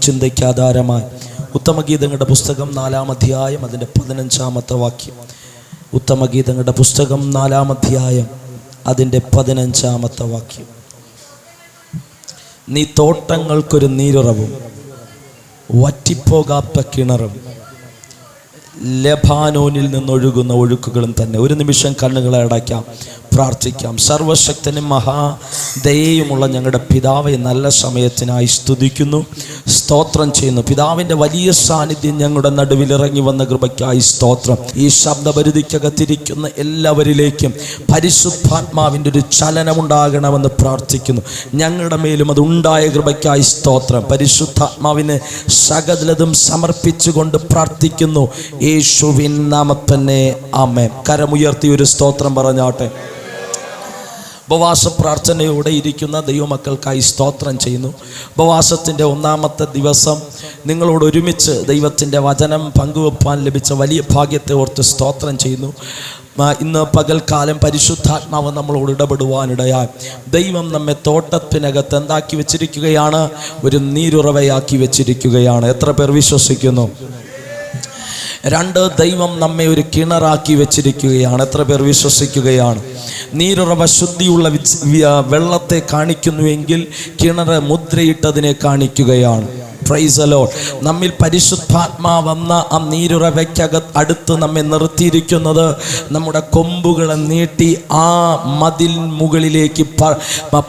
ചിന്തയ്ക്ക് ആധാരമായി ഉത്തമഗീതങ്ങളുടെ പുസ്തകം 4-ാം അധ്യായം അതിൻ്റെ 15-ാമത്തെ വാക്യം. ഉത്തമഗീതങ്ങളുടെ പുസ്തകം 4-ാം അധ്യായം അതിൻ്റെ 15-ാമത്തെ വാക്യം. നീ തോട്ടങ്ങൾക്കൊരു നീരുറവും വറ്റിപ്പോകാത്ത കിണറും ലെബാനോനിൽ നിന്നൊഴുകുന്ന ഒഴുക്കുകളും തന്നെ. ഒരു നിമിഷം കണ്ണുകളെ അടയ്ക്കാം, പ്രാർത്ഥിക്കാം. സർവശക്തനും മഹാദയയുമുള്ള ഞങ്ങളുടെ പിതാവെ, നല്ല സമയത്തിനായി സ്തുതിക്കുന്നു, സ്തോത്രം ചെയ്യുന്നു. പിതാവിൻ്റെ വലിയ സാന്നിധ്യം ഞങ്ങളുടെ നടുവിൽ ഇറങ്ങി വന്ന കൃപയ്ക്കായി സ്തോത്രം. ഈ ശബ്ദപരിധിക്കകത്തിരിക്കുന്ന എല്ലാവരിലേക്കും പരിശുദ്ധാത്മാവിൻ്റെ ഒരു ചലനമുണ്ടാകണമെന്ന് പ്രാർത്ഥിക്കുന്നു. ഞങ്ങളുടെ മേലും അത് ഉണ്ടായ കൃപയ്ക്കായി സ്തോത്രം. പരിശുദ്ധാത്മാവിന് സകലതും സമർപ്പിച്ചുകൊണ്ട് പ്രാർത്ഥിക്കുന്നു, യേശുവിൻ നാമത്തന്നെ ആമേൻ. കരമുയർത്തി ഒരു സ്തോത്രം പറഞ്ഞാട്ടെ. ഉപവാസ പ്രാർത്ഥനയോടെ ഇരിക്കുന്ന ദൈവമക്കൾക്കായി സ്തോത്രം ചെയ്യുന്നു. ഉപവാസത്തിൻ്റെ 1-ാമത്തെ ദിവസം നിങ്ങളോട് ഒരുമിച്ച് ദൈവത്തിൻ്റെ വചനം പങ്കുവെപ്പാൻ ലഭിച്ച വലിയ ഭാഗ്യത്തെ ഓർത്ത് സ്തോത്രം ചെയ്യുന്നു. ഇന്ന് പകൽക്കാലം പരിശുദ്ധാത്മാവ് നമ്മളോട് ഇടപെടുവാനിടയായി ദൈവം നമ്മെ തോട്ടത്തിനകത്ത് എന്താക്കി വെച്ചിരിക്കുകയാണ്? ഒരു നീരുറവയാക്കി വെച്ചിരിക്കുകയാണ്. എത്ര പേർ വിശ്വസിക്കുന്നു? 2, ദൈവം നമ്മെ ഒരു കിണറാക്കി വെച്ചിരിക്കുകയാണ്. എത്ര പേർ വിശ്വസിക്കുകയാണ്? നീരുറവ ശുദ്ധിയുള്ള വെള്ളത്തെ കാണിക്കുന്നുവെങ്കിൽ കിണറ് മുദ്രയിട്ടതിനെ കാണിക്കുകയാണ്. Price the Lord. നമ്മിൽ പരിശുദ്ധാത്മാവെന്ന ആ നീരുറവയ്ക്കടുത്ത് നമ്മെ നിർത്തിയിരിക്കുന്നത് നമ്മുടെ കൊമ്പുകളെ നീട്ടി ആ മതിൽ മുകളിലേക്ക്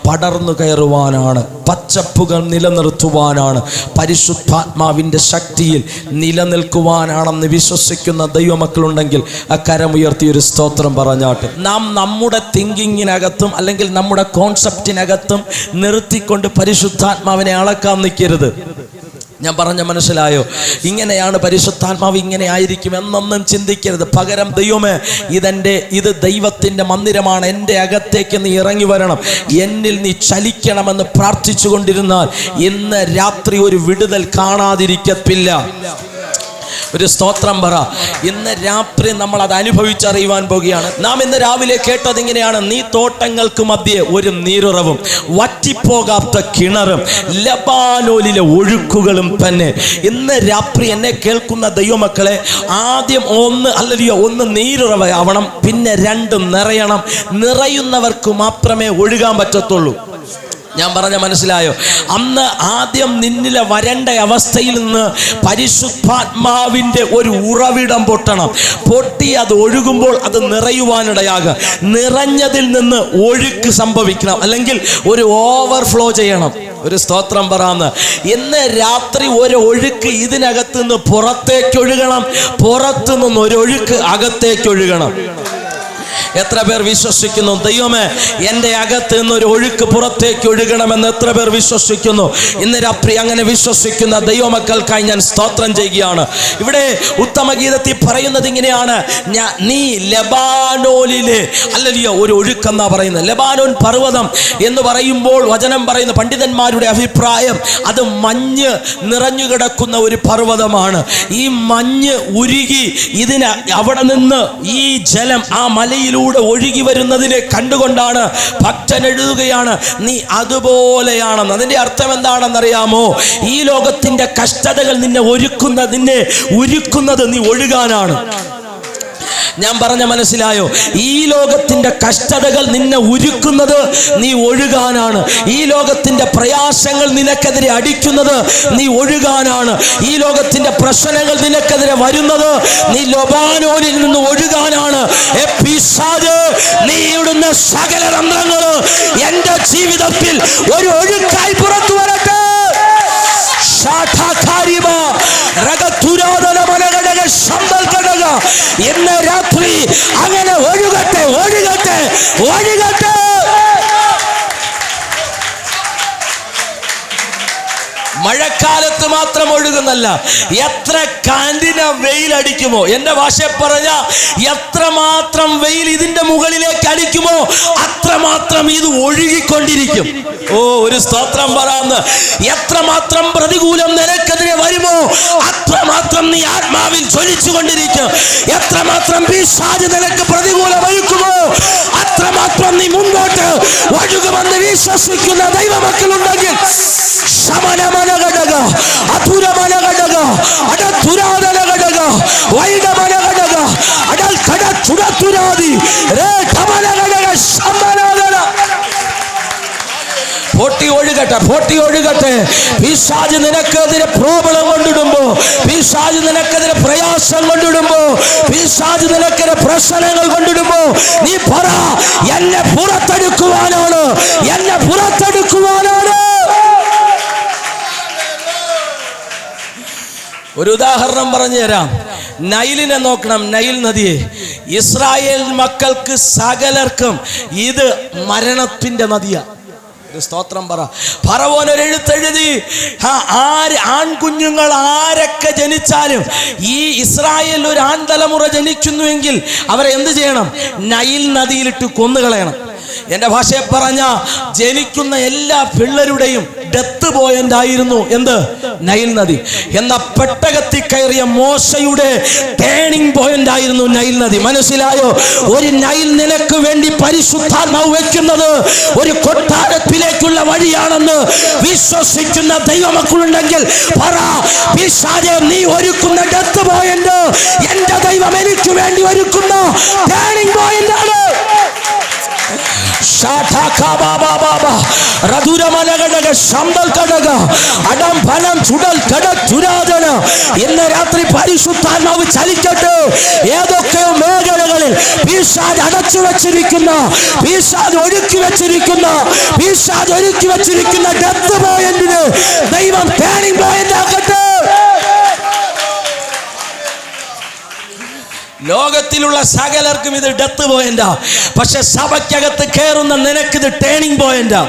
പടർന്നു കയറുവാനാണ്, പച്ചപ്പുകൾ നിലനിർത്തുവാനാണ്, പരിശുദ്ധാത്മാവിൻ്റെ ശക്തിയിൽ നിലനിൽക്കുവാനാണെന്ന് വിശ്വസിക്കുന്ന ദൈവമക്കളുണ്ടെങ്കിൽ ആ കരമുയർത്തി ഒരു സ്തോത്രം പറഞ്ഞാട്ടെ. നാം നമ്മുടെ തിങ്കിങ്ങിനകത്തും അല്ലെങ്കിൽ നമ്മുടെ കോൺസെപ്റ്റിനകത്തും നിർത്തിക്കൊണ്ട് പരിശുദ്ധാത്മാവിനെ അളക്കാൻ നിൽക്കരുത്. ഞാൻ പറഞ്ഞ മനസ്സിലായോ? ഇങ്ങനെയാണ് പരിശുദ്ധാത്മാവ്, ഇങ്ങനെ ആയിരിക്കും എന്നൊന്നും ചിന്തിക്കരുത്. പകരം ദൈവമേ, ഇത് ദൈവത്തിൻ്റെ മന്ദിരമാണ്, എൻ്റെ അകത്തേക്ക് നീ ഇറങ്ങി വരണം, എന്നിൽ നീ ചലിക്കണമെന്ന് പ്രാർത്ഥിച്ചു കൊണ്ടിരുന്നാൽ ഇന്ന് രാത്രി ഒരു വിടുതൽ കാണാതിരിക്കത്തില്ല. ഒരു സ്തോത്രം പറ. ഇന്ന് രാത്രി നമ്മൾ അത് അനുഭവിച്ചറിയുവാൻ പോകുകയാണ്. നാം ഇന്ന് രാവിലെ കേട്ടത് ഇങ്ങനെയാണ്: നീ തോട്ടങ്ങൾക്ക് മധ്യേ ഒരു നീരുറവും വറ്റിപ്പോകാത്ത കിണറും ലെബാനോനിലെ ഒഴുക്കുകളും തന്നെ. ഇന്ന് രാത്രി എന്നെ കേൾക്കുന്ന ദൈവമക്കളെ, ആദ്യം ഒന്ന് നീരുറവയാവണം, പിന്നെ 2 നിറയണം. നിറയുന്നവർക്ക് മാത്രമേ ഒഴുകാൻ പറ്റത്തുള്ളൂ. ഞാൻ പറഞ്ഞ മനസ്സിലായോ? അന്ന് ആദ്യം നിന്നിലെ വരണ്ട അവസ്ഥയിൽ നിന്ന് പരിശുദ്ധാത്മാവിൻ്റെ ഒരു ഉറവിടം പൊട്ടണം. പൊട്ടി അത് ഒഴുകുമ്പോൾ അത് നിറയുവാനിടയാകുക. നിറഞ്ഞതിൽ നിന്ന് ഒഴുക്ക് സംഭവിക്കണം, അല്ലെങ്കിൽ ഒരു ഓവർഫ്ലോ ചെയ്യണം. ഒരു സ്തോത്രം പറയാന്ന്. ഇന്ന് രാത്രി ഒരു ഒഴുക്ക് ഇതിനകത്ത് നിന്ന് പുറത്തേക്ക് ഒഴുകണം, പുറത്തു നിന്ന് ഒരു ഒഴുക്ക് അകത്തേക്ക് ഒഴുകണം. എത്ര പേർ വിശ്വസിക്കുന്നു? ദൈവമേ, എൻ്റെ അകത്ത് നിന്നൊരു ഒഴുക്ക് പുറത്തേക്ക് ഒഴുകണമെന്ന് എത്ര പേർ വിശ്വസിക്കുന്നു? ഇന്ന് രാത്രി അങ്ങനെ വിശ്വസിക്കുന്ന ദൈവമക്കൾക്കായി ഞാൻ സ്തോത്രം ചെയ്യുകയാണ്. ഇവിടെ ഉത്തമഗീതത്തിൽ പറയുന്നത് ഇങ്ങനെയാണ്: നീ ലെബാനോനിലെ ഒരു ഒഴുക്കെന്നാ പറയുന്നത്. ലെബാനോൻ പർവ്വതം എന്ന് പറയുമ്പോൾ വചനം പറയുന്ന പണ്ഡിതന്മാരുടെ അഭിപ്രായം അത് മഞ്ഞ് നിറഞ്ഞു കിടക്കുന്ന ഒരു പർവ്വതമാണ്. ഈ മഞ്ഞ് ഉരുകി അവിടെ നിന്ന് ഈ ജലം ആ മലയിലൂടെ ഒഴുകി വരുന്നതിനെ കണ്ടുകൊണ്ടാണ് ഭക്തൻ എഴുതുകയാണ്, നീ അതുപോലെയാണെന്ന്. അതിന്റെ അർത്ഥം എന്താണെന്നറിയാമോ? ഈ ലോകത്തിന്റെ കഷ്ടതകൾ നിന്നെ ഉരുക്കുന്നത് നീ ഒഴുകാനാണ്. ഞാൻ പറഞ്ഞ മനസ്സിലായോ? ഈ ലോകത്തിന്റെ കഷ്ടതകൾ നിന്നെ ഉരുക്കുന്നത് നീ ഒഴുകാനാണ്. ഈ ലോകത്തിന്റെ പ്രയാസങ്ങൾ നിനക്കെതിരെ അടിക്കുന്നത് നീ ഒഴുകാനാണ്. ഈ ലോകത്തിന്റെ പ്രശ്നങ്ങൾ നിനക്കെതിരെ വരുന്നത് നീ ലെബാനോനിൽ നിന്ന് ഒഴുകാനാണ്. നീ ഇടുന്ന സകല തന്ത്രങ്ങൾ എൻ്റെ ജീവിതത്തിൽ ഒരു ഒഴുക്കായി പുറത്തു വരട്ടെ. ഇന്ന് രാത്രി അങ്ങനെ ഒഴുകട്ടെ, ഒഴുകട്ടെ, ഒഴുകട്ടെ. മഴക്കാലത്ത് മാത്രം ഒഴുകുന്നല്ല, എത്ര കാന്തിന വെയിലടിക്കുമോ, എൻ്റെ ഭാഷ പറഞ്ഞ എത്രമാത്രം വെയിൽ ഇതിന്റെ മുകളിലേക്ക് അടിക്കുമോ അത്രമാത്രം ഇത് ഒഴുകിക്കൊണ്ടിരിക്കും. ഓ, ഒരു സ്തോത്രം പറയാന്ന്. എത്രമാത്രം പ്രതികൂലം നിനക്കെതിരെ വരുമോ അത്രമാത്രം നീ ആത്മാവിൽ ജ്വലിച്ചു കൊണ്ടിരിക്കും. എത്രമാത്രം പിശാച് നിനക്ക് പ്രതികൂലം ഒഴുക്കുമോ അത്രമാത്രം നീ മുൻപോട്ട് ഒഴുകുമെന്ന് വിശ്വസിക്കുന്ന ദൈവമക്കളുണ്ടെങ്കിൽ ശമനമനഘടക പൊട്ടി ഒഴുകട്ടെ. പിശാച് നിനക്കെതിരെ പ്രോബ്ലം കൊണ്ടിടുമ്പോ, പിശാച് നിനക്കെതിരെ പ്രയാസം കൊണ്ടിടുമ്പോ, പിശാച് നിനക്കെതിരെ പ്രശ്നങ്ങൾ കൊണ്ടിടുമ്പോ നീ പറ, എന്നെ പുറത്തെടുക്കുവാനാണ്, എന്നെ പുറത്തെടുക്കുവാനാണ്. ഒരു ഉദാഹരണം പറഞ്ഞു തരാം. നൈലിനെ നോക്കണം, നൈൽ നദിയെ. ഇസ്രായേൽ മക്കൾക്ക് സകലർക്കും ഇത് മരണത്തിന്റെ നദിയാണ്. സ്തോത്രം പറ. ഫറവോൻ ഒരു എഴുത്തെഴുതി, ആൺകുഞ്ഞുങ്ങൾ ആരൊക്കെ ജനിച്ചാലും ഈ ഇസ്രായേൽ ഒരു ആൺതലമുറ ജനിക്കുന്നുവെങ്കിൽ അവരെ എന്ത് ചെയ്യണം? നൈൽ നദിയിലിട്ട് കൊന്നുകളയണം. എൻ്റെ ഭാഷയെ പറഞ്ഞ ജനിക്കുന്ന എല്ലാ പിള്ളേരുടെയും ഡെത്ത് പോയിന്റ് ആയിരുന്നു എന്ത്? നൈൽ നദി. എന്ന പെട്ടകത്തിൽ കയറിയ മോശയുടെ ടേണിംഗ് പോയിന്റ് ആയിരുന്നു നൈൽ നദി. മനസ്സിലായോ? ഒരു നൈൽ നിനക്ക് വേണ്ടി പരിശുദ്ധാത്മാവ് വെക്കുന്നത് ഒരു കൊട്ടാരത്തിലേക്കുള്ള വഴിയാണെന്ന് വിശ്വസിക്കുന്ന ദൈവമക്കളുണ്ടെങ്കിൽ പറ, പിശാചേ നീ ഒരുക്കുന്ന ഡെത്ത് പോയിന്റ് എന്റെ ദൈവം എനിക്ക് വേണ്ടി ഒരുക്കുന്ന ടേണിംഗ് പോയിന്റ് ആണ്. ഇന്ന് രാത്രി പരിശുദ്ധാത്മാവ് ചലിക്കട്ടെ. ഏതൊക്കെയോ മേഖലകളിൽ പിശാച് അടച്ചു വെച്ചിരിക്കുന്ന, പിശാച് ഒരുക്കി വെച്ചിരിക്കുന്ന ഡെത്ത് പോയിന്റിന് ദൈവം ടേണിംഗ് പോയിന്റ് ആക്കട്ടെ. ലോകത്തിലുള്ള സകലർക്കും ഇത് ഡെത്ത് പോയിന്റാ, പക്ഷെ സഭയ്ക്കകത്ത് കയറുന്ന നിനക്കിത് ടേണിംഗ് പോയിന്റാ.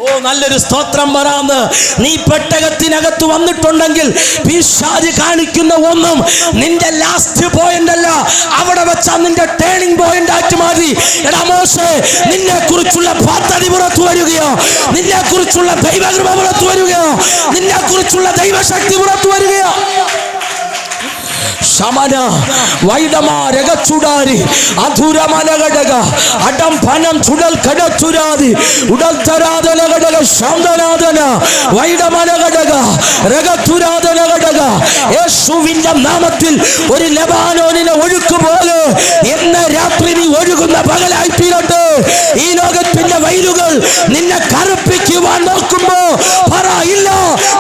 ഓ, നല്ലൊരു സ്തോത്രം പറയാന്ന്. നീ പെട്ടകത്തിനകത്ത് വന്നിട്ടുണ്ടെങ്കിൽ പിശാച് കാണിക്കുന്ന ഒന്നും നിന്റെ ലാസ്റ്റ് പോയിന്റ് അല്ല, അവിടെ വെച്ചാ നിന്റെ ടേണിംഗ് പോയിന്റ് ആക്കി മാറി. എടാ മോശേ, നിന്നെ കുറിച്ചുള്ള പദ്ധതി പുറത്തു വരികയോ, നിന്നെ കുറിച്ചുള്ള ദൈവകൃപ പുറത്തു വരികയോ, നിന്നെ കുറിച്ചുള്ള ദൈവശക്തി പുറത്തു വരികയോ. ശമന വൈഡമാരകച്ചുടാരി അധുരമനഘടക അടം ഫനം ചുടൽ കടച്ചുരാതി ഉടൽ തരാതനഘടക ശാന്തനാഥന വൈഡമനഘടക രകത്തുരാതനഘടക. യേശുവിന്റെ നാമത്തിൽ ഒരു ലെബാനോനിലെ ഒഴുക്ക് പോലെ ഇന്ന് രാത്രി നീ ഒഴുകുന്ന പകലായി തീരട്ടെ. ഈ ലോകത്തിന്റെ വയലുകൾ നിന്നെ കറുപ്പിക്കുവാൻ നോക്കുമ്പോ പറ, ഇല്ല,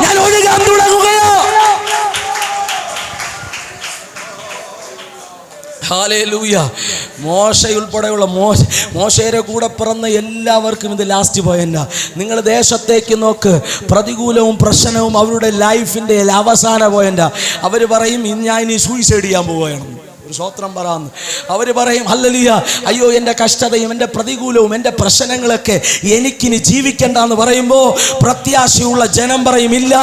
ഞാൻ ഒഴുകാൻ തുടങ്ങുകയോ. ഹല്ലേലൂയ. മോശയുൾപ്പെടെയുള്ള മോശയുടെ കൂടെ പിറന്ന എല്ലാവർക്കും ഇത് ലാസ്റ്റ് പോയിന്റാ. നിങ്ങൾ ദേശത്തേക്ക് നോക്ക്, പ്രതികൂലവും പ്രശ്നവും അവരുടെ ലൈഫിൻ്റെ അവസാന പോയിന്റാ. അവർ പറയും, ഞാൻ ഇനി സൂയിസൈഡ് ചെയ്യാൻ പോവുകയാണ്. ഒരു സ്വത്രം പറയാന്ന് അവർ പറയും, ഹല്ലേലൂയ, അയ്യോ എൻ്റെ കഷ്ടതയും എൻ്റെ പ്രതികൂലവും എൻ്റെ പ്രശ്നങ്ങളൊക്കെ എനിക്കിനി ജീവിക്കണ്ടെന്ന് പറയുമ്പോൾ പ്രത്യാശയുള്ള ജനം പറയും, ഇല്ല,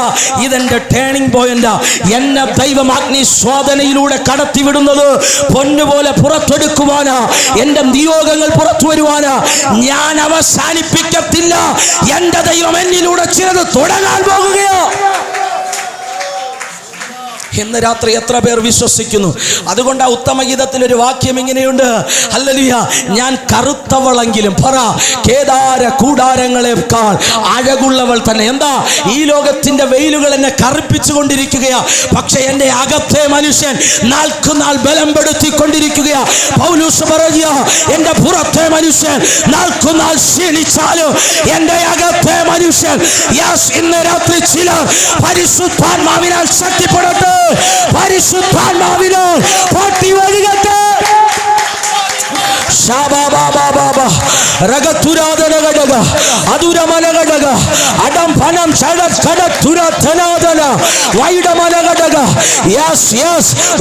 ഇതെൻ്റെ ടേണിംഗ് പോയിന്റാ. എന്നെ ദൈവം അഗ്നി സ്വാധനയിലൂടെ കടത്തിവിടുന്നത് പൊന്നുപോലെ പുറത്തെടുക്കുവാനാ, എൻ്റെ നിയോഗങ്ങൾ പുറത്തു വരുവാനാ. ഞാൻ അവസാനിപ്പിക്കത്തില്ല. എൻ്റെ ദൈവം എന്നിലൂടെ ചിലത് തുടങ്ങാൻ പോകുകയോ. ഇന്ന് രാത്രി എത്ര പേർ വിശ്വസിക്കുന്നു? അതുകൊണ്ട് ആ ഉത്തമഗീതത്തിൽ ഒരു വാക്യം ഇങ്ങനെയുണ്ട്, ഹല്ലേലൂയ, ഞാൻ കറുത്തവളെങ്കിലും പറ കേദാര കൂടാരങ്ങളെക്കാൾ അഴകുള്ളവൾ തന്നെ. എന്താ? ഈ ലോകത്തിന്റെ വെയിലുകൾ എന്നെ കറുപ്പിച്ചു കൊണ്ടിരിക്കുകയാ, പക്ഷെ എൻ്റെ അകത്തെ മനുഷ്യൻ നാൾക്കുനാൾ ബലം പെടുത്തിക്കൊണ്ടിരിക്കുകയാ. പൗലോസ് പറയുക, എൻ്റെ പുറത്തെ മനുഷ്യൻ നാൾക്കുനാൾ ക്ഷീണിച്ചാലും എൻ്റെ അകത്തെ മനുഷ്യൻ. ഇന്ന് രാത്രി ചിലർ പരിശുദ്ധാത്മാവിനാൽ ശക്തിപ്പെടട്ടെ, പരിശുദ്ധാത്മാവിനാൽ പൊട്ടി ഒഴുകട്ടെ.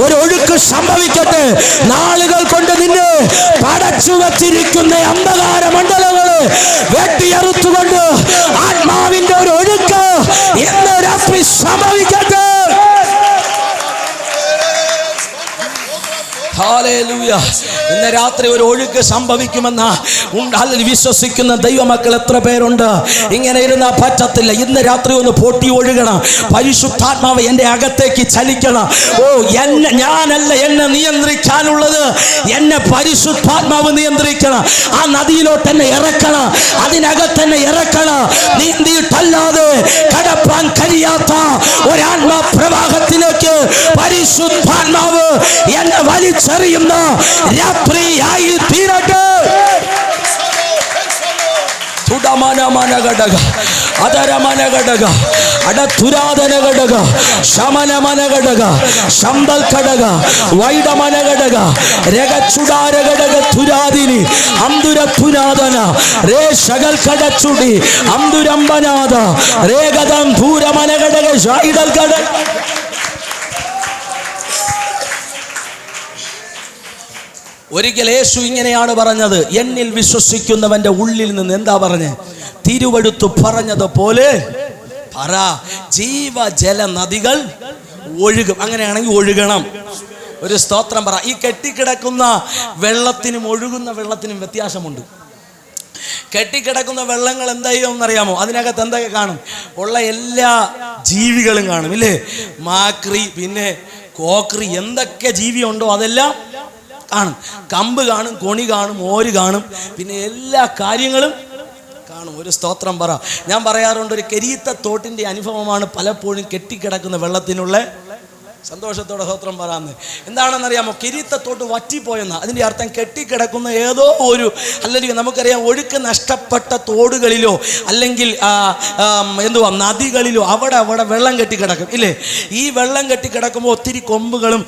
ഒരു ഒഴുക്ക് സംഭവിക്കട്ടെ. നാളുകൾ കൊണ്ട് നിന്നെ പടച്ചു വച്ചിരിക്കുന്ന അന്ധകാര മണ്ഡലങ്ങളെ വെട്ടിയറുത്തുകൊണ്ട് ആത്മാവിന്റെ ഒരു ഒഴുക്ക് ഇന്ന് രാത്രി സംഭവിക്കട്ടെ. ഹല്ലേലൂയ. ഇന്ന് രാത്രി ഒരു ഒഴുക്ക് സംഭവിക്കുമെന്ന് വിശ്വസിക്കുന്ന ദൈവമക്കൾ എത്ര പേരുണ്ട്? ഇങ്ങനെ ഇരുന്നാൽ പറ്റത്തില്ല. ഇന്ന് രാത്രി ഒന്ന് പൊട്ടി ഒഴുകണം. പരിശുദ്ധാത്മാവ് എൻ്റെ അകത്തേക്ക് ചലിക്കണം. ഓ, ഞാനല്ല എന്നെ നിയന്ത്രിക്കാനുള്ളത്, എന്നെ പരിശുദ്ധാത്മാവ് നിയന്ത്രിക്കണം. ആ നദിയിലോട്ട് എന്നെ ഇറക്കണം, അതിനകത്തെന്നെ ഇറക്കണം. നീന്തിയിട്ടല്ലാതെ കടപ്പാൻ കഴിയാത്ത ഒരാത്മാ പ്രവാഹത്തിലേക്ക് പരിശുദ്ധാത്മാവ് എന്നെ വലിച്ചെറിയുന്ന രാത്രിയായി തീരട്ടെ. അടമന ഘടക അതരമന ഘടക അടതുരാധന ഘടക ശമനമന ഘടക ശംദൽ ഘടക വൈഡമന ഘടക രഗച്ചുടാര ഘടക തുരാദിനി അന്തുരത്തുനാദന രേ ശകൽ ഘടച്ചുടി അന്തുരംബനാദ രേഗദം ധൂരമന ഘടക ഷൈഡൽ ഘടക. ഒരിക്കൽ യേശു ഇങ്ങനെയാണ് പറഞ്ഞത്, എന്നിൽ വിശ്വസിക്കുന്നവന്റെ ഉള്ളിൽ നിന്ന് എന്താ പറഞ്ഞേ? തിരുവെടുത്തു പറഞ്ഞതുപോലെ പറ, ജീവജല നദികൾ ഒഴുകും. അങ്ങനെയാണെങ്കിൽ ഒഴുകണം. ഒരു സ്തോത്രം പറ. ഈ കെട്ടിക്കിടക്കുന്ന വെള്ളത്തിനും ഒഴുകുന്ന വെള്ളത്തിനും വ്യത്യാസമുണ്ട്. കെട്ടിക്കിടക്കുന്ന വെള്ളങ്ങൾ എന്താ ചെയ്യുമെന്നറിയാമോ? അതിനകത്ത് എന്തൊക്കെ കാണും? ഉള്ള എല്ലാ ജീവികളും കാണും, ഇല്ലേ? മാക്രി, പിന്നെ കോക്രി, എന്തൊക്കെ ജീവിയുണ്ടോ അതെല്ലാം കാണും. കമ്പ് കാണും, കൊണി കാണും, ഓര് കാണും, പിന്നെ എല്ലാ കാര്യങ്ങളും കാണും. ഒരു സ്തോത്രം പറ. ഞാൻ പറയാറുണ്ട്, ഒരു കെരീത്തത്തോട്ടിൻ്റെ അനുഭവമാണ് പലപ്പോഴും കെട്ടിക്കിടക്കുന്ന വെള്ളത്തിനുള്ള സന്തോഷത്തോടെ സ്തോത്രം പറയാന്ന്. എന്താണെന്നറിയാമോ? കിരീത്തത്തോട്ട് വറ്റിപ്പോയെന്ന അതിൻ്റെ അർത്ഥം കെട്ടിക്കിടക്കുന്ന ഏതോ ഒരു, അല്ലെങ്കിൽ നമുക്കറിയാം ഒഴുക്ക് നഷ്ടപ്പെട്ട തോടുകളിലോ അല്ലെങ്കിൽ നദികളിലോ അവിടെ വെള്ളം കെട്ടിക്കിടക്കും, ഇല്ലേ? ഈ വെള്ളം കെട്ടിക്കിടക്കുമ്പോൾ ഒത്തിരി കൊമ്പുകളും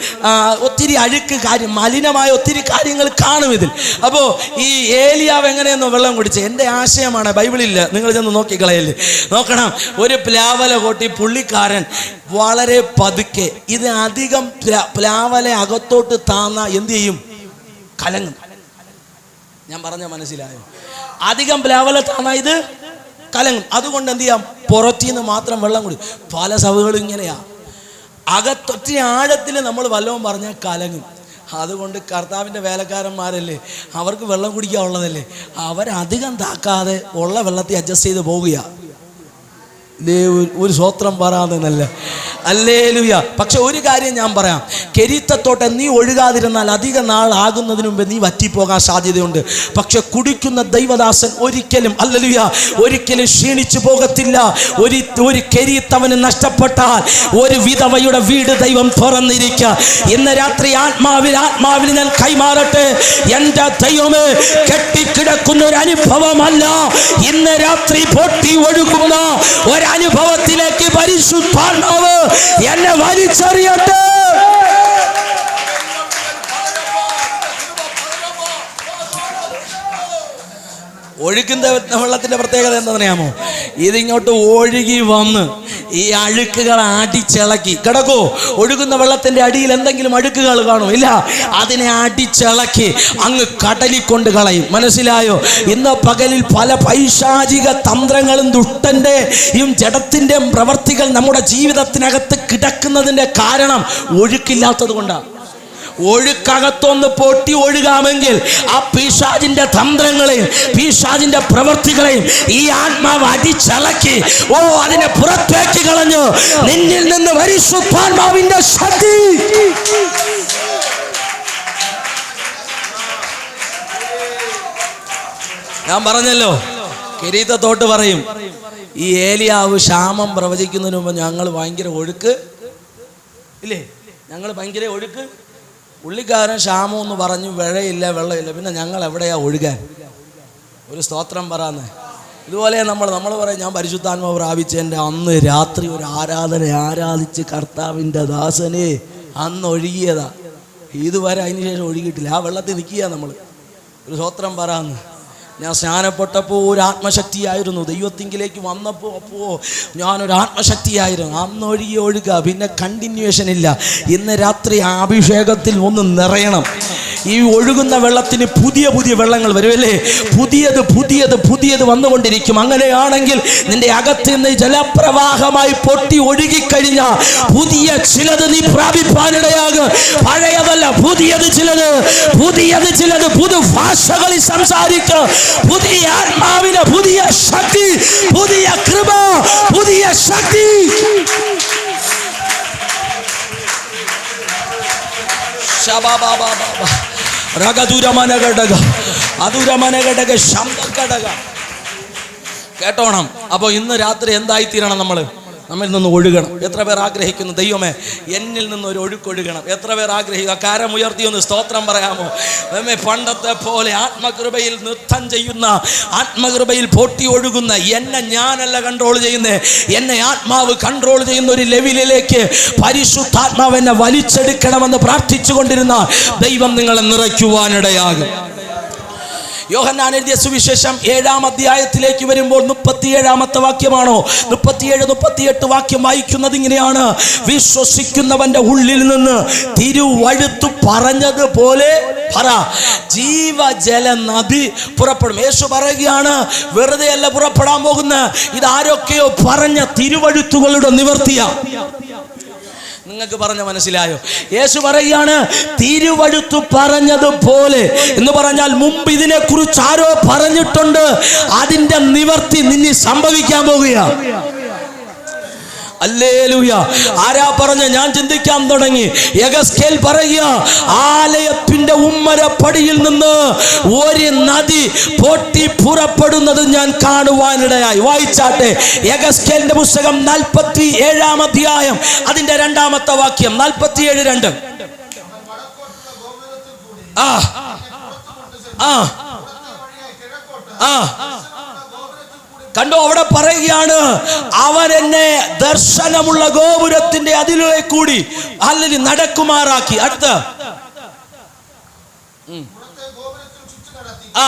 ഒത്തിരി അഴുക്ക് കാര്യം, മലിനമായ ഒത്തിരി കാര്യങ്ങൾ കാണും ഇതിൽ. അപ്പോൾ ഈ ഏലിയാവ് എങ്ങനെയെന്നോ വെള്ളം കുടിച്ച്, എൻ്റെ ആശയമാണ്, ബൈബിളില്ല, നിങ്ങൾ ചെന്ന് നോക്കിക്കളയല്ലേ, നോക്കണം. ഒരു പ്ലാവല കോട്ടി പുള്ളിക്കാരൻ വളരെ പതുക്കെ, ഇത് അധികം പ്ലാവല അകത്തോട്ട് താന്ന എന്ത് ചെയ്യും? കലങ്ങും. ഞാൻ പറഞ്ഞ മനസ്സിലായോ? അധികം പ്ലാവല താന്ന ഇത് കലങ്ങും. അതുകൊണ്ട് എന്ത് ചെയ്യാം? പുറത്തിന്ന് മാത്രം വെള്ളം കുടി. പല സഭകളും ഇങ്ങനെയാ, അകത്തൊറ്റ ആഴത്തിൽ നമ്മൾ വല്ലതും പറഞ്ഞാൽ കലങ്ങും. അതുകൊണ്ട് കർത്താവിൻ്റെ വേലക്കാരന്മാരല്ലേ, അവർക്ക് വെള്ളം കുടിക്കാനുള്ളതല്ലേ, അവരധികം താക്കാതെ ഉള്ള വെള്ളത്തിൽ അഡ്ജസ്റ്റ് ചെയ്ത് പോകുക. ഒരു സ്വത്രം പറയാതെന്നല്ല, ഹല്ലേലൂയ. പക്ഷെ ഒരു കാര്യം ഞാൻ പറയാം, കെരീത്തത്തോട്ടെ നീ ഒഴുകാതിരുന്നാൽ അധിക നാൾ ആകുന്നതിന് മുമ്പ് നീ വറ്റിപ്പോകാൻ സാധ്യതയുണ്ട്. പക്ഷെ കുടിക്കുന്ന ദൈവദാസൻ ഒരിക്കലും, ഹല്ലേലൂയ, ഒരിക്കലും ക്ഷീണിച്ചു പോകത്തില്ല. ഒരു കെരീത്തവന് നഷ്ടപ്പെട്ടാൽ ഒരു വിധവയുടെ വീട് ദൈവം തുറന്നിരിക്കുക. ഇന്ന് രാത്രി ആത്മാവിൽ ഞാൻ കൈമാറട്ടെ. എൻ്റെ ദൈവമേ, കെട്ടിക്കിടക്കുന്ന ഒരു അനുഭവമല്ല, ഇന്ന് രാത്രി പൊട്ടി ഒഴുകുന്ന ഒരനുഭവത്തിലേക്ക് പരിശുദ്ധാത്മാവ് എന്നെ വലിച്ചെറിയട്ടെ. ഒഴുകുന്ന വെള്ളത്തിൻ്റെ പ്രത്യേകത എന്താണെന്നറിയാമോ? ഇതിങ്ങോട്ട് ഒഴുകി വന്ന് ഈ അഴുക്കുകൾ അടിച്ചിളക്കി കിടക്കോ? ഒഴുകുന്ന വെള്ളത്തിൻ്റെ അടിയിൽ എന്തെങ്കിലും അഴുക്കുകൾ കാണും? ഇല്ല. അതിനെ അടിച്ചിളക്കി അങ്ങ് കടലിൽ കൊണ്ട് കളയും. മനസ്സിലായോ? ഇന്ന് പകലിൽ പല പൈശാചിക തന്ത്രങ്ങളും ദുഷ്ടൻ്റെയും ജഡത്തിൻ്റെയും പ്രവർത്തികൾ നമ്മുടെ ജീവിതത്തിനകത്ത് കിടക്കുന്നതിൻ്റെ കാരണം ഒഴുക്കില്ലാത്തത് കൊണ്ടാണ്. ഒഴുക്കകത്തൊന്ന് പൊട്ടി ഒഴുകാമെങ്കിൽ ആ പിശാചിന്റെ തന്ത്രങ്ങളെയും പിശാചിന്റെ പ്രവൃത്തികളെയും ഈ ആത്മാവ് അടിച്ചിളക്കി അതിനെ പുറത്തേക്ക് കളഞ്ഞു. നിന്നിൽ നിന്ന് പരിശുദ്ധാത്മാവിന്റെ ശക്തി. ഞാൻ പറഞ്ഞല്ലോ, കെരീത്തത്തോട്ട് പറയും, ഈ ഏലിയാവ് ക്ഷാമം പ്രവചിക്കുന്നതിന് മുമ്പ് ഞങ്ങൾ ഭയങ്കര ഒഴുക്ക്, ഇല്ലേ? ഞങ്ങൾ ഭയങ്കര ഒഴുക്ക്. പുള്ളിക്കാരൻ ക്ഷാമം എന്ന് പറഞ്ഞു, വെള്ളയില്ല, വെള്ളമില്ല, പിന്നെ ഞങ്ങൾ എവിടെയാ ഒഴുകാൻ? ഒരു സ്തോത്രം പറയാന്ന്. ഇതുപോലെ നമ്മൾ പറയും, ഞാൻ പരിശുദ്ധാത്മാവ് പ്രാപിച്ചതിൻ്റെ അന്ന് രാത്രി ഒരു ആരാധിച്ച് കർത്താവിൻ്റെ ദാസനെ അന്ന് ഒഴുകിയതാ. ഇതുവരെ അതിന് ശേഷം ഒഴുകിയിട്ടില്ല. ആ വെള്ളത്തിൽ നിൽക്കുക നമ്മൾ. ഒരു സ്തോത്രം പറയാന്ന്. ഞാൻ സ്നാനപ്പെട്ടപ്പോൾ ഒരു ആത്മശക്തിയായിരുന്നു. ദൈവത്തിങ്കിലേക്ക് വന്നപ്പോൾ ഞാനൊരു ആത്മശക്തിയായിരുന്നു. അന്ന് ഒഴുകുക, പിന്നെ കണ്ടിന്യൂവേഷൻ ഇല്ല. ഇന്ന് രാത്രി അഭിഷേകത്തിൽ ഒന്ന് നിറയണം. ഈ ഒഴുകുന്ന വെള്ളത്തിന് പുതിയ വെള്ളങ്ങൾ വരുമല്ലേ? പുതിയത് വന്നുകൊണ്ടിരിക്കും. അങ്ങനെയാണെങ്കിൽ നിന്റെ അകത്ത് നിന്ന് ജലപ്രവാഹമായി പൊട്ടി ഒഴുകിക്കഴിഞ്ഞ പുതിയ ചിലത് നീ പ്രാപിപ്പാനിടയാകും. പഴയതല്ല, പുതിയത് ചിലത് പുതു ഭാഷകളിൽ സംസാരിക്കുക. പുതിയ ആത്മാവിന് പുതിയ ശക്തി, പുതിയ കൃപ, പുതിയ ശക്തി. കേട്ടോണം. അപ്പോൾ ഇന്ന് രാത്രി എന്തായിത്തീരണം? നമ്മൾ നമ്മിൽ നിന്ന് ഒഴുകണം. എത്ര പേർ ആഗ്രഹിക്കുന്നു ദൈവമേ എന്നിൽ നിന്ന് ഒരു ഒഴുക്കൊഴുകണം? എത്ര പേർ ആഗ്രഹിക്കുക? കാരം ഉയർത്തിയൊന്ന് സ്തോത്രം പറയാമോ? പണ്ടത്തെ പോലെ ആത്മകൃപയിൽ നൃത്തം ചെയ്യുന്ന, ആത്മകൃപയിൽ പൊട്ടി ഒഴുകുന്ന, എന്നെ ഞാനല്ല കൺട്രോൾ ചെയ്യുന്നത്, എന്നെ ആത്മാവ് കൺട്രോൾ ചെയ്യുന്ന ഒരു ലെവലിലേക്ക് പരിശുദ്ധാത്മാവ് എന്നെ വലിച്ചെടുക്കണമെന്ന് പ്രാർത്ഥിച്ചു കൊണ്ടിരുന്ന ദൈവം നിങ്ങളെ നിറയ്ക്കുവാനിടയാകും. യോഹന്നാൻ എഴുതിയ സുവിശേഷം 7-ാം അധ്യായത്തിലേക്ക് വരുമ്പോൾ 37-ാമത്തെ വാക്യമാണോ 37-38 വാക്യം വായിക്കുന്നത് ഇങ്ങനെയാണ്: വിശ്വസിക്കുന്നവന്റെ ഉള്ളിൽ നിന്ന് തിരുവഴുത്തു പറഞ്ഞതുപോലെ ജീവജല നദി പുറപ്പെടും. യേശു പറയുകയാണ്, വെറുതെ അല്ല പുറപ്പെടാൻ പോകുന്നത്, ഇതാരൊക്കെയോ പറഞ്ഞ തിരുവഴുത്തുകളുടെ നിവർത്തിയാ. നിങ്ങൾക്ക് പറഞ്ഞ മനസ്സിലായോ? യേശു പറയുകയാണ്, തിരുവഴുത്തു പറഞ്ഞതുപോലെ എന്ന് പറഞ്ഞാൽ മുമ്പ് ഇതിനെക്കുറിച്ച് ആരോ പറഞ്ഞിട്ടുണ്ട്, അതിന്റെ നിവർത്തി നിന്നിൽ സംഭവിക്കാൻ പോകുകയാണ്. ഹല്ലേലൂയ. ആരാ പറഞ്ഞ? ഞാൻ ചിന്തിക്കാൻ തുടങ്ങി. യെഹെസ്കേൽ പറയുക, ആലയത്തിന്റെ ഉമ്മരപ്പടിയിൽ നിന്ന് ഒരു നദി പൊട്ടി പുറപ്പെടുന്നത് ഞാൻ കാണുവാനിടയായി. വായിച്ചാട്ടെ, യെഹെസ്കേലിന്റെ പുസ്തകം 47-ാം അധ്യായം അതിന്റെ 2-ാമത്തെ വാക്യം. 47:2. ആ ആ ആ കണ്ടോ, അവിടെ പറയുകയാണ്, അവൻ എന്നെ ദർശനമുള്ള ഗോപുരത്തിന്റെ അതിലൂടെ കൂടി അല്ലെങ്കിൽ നടക്കുമാറാക്കി. അടുത്ത ആ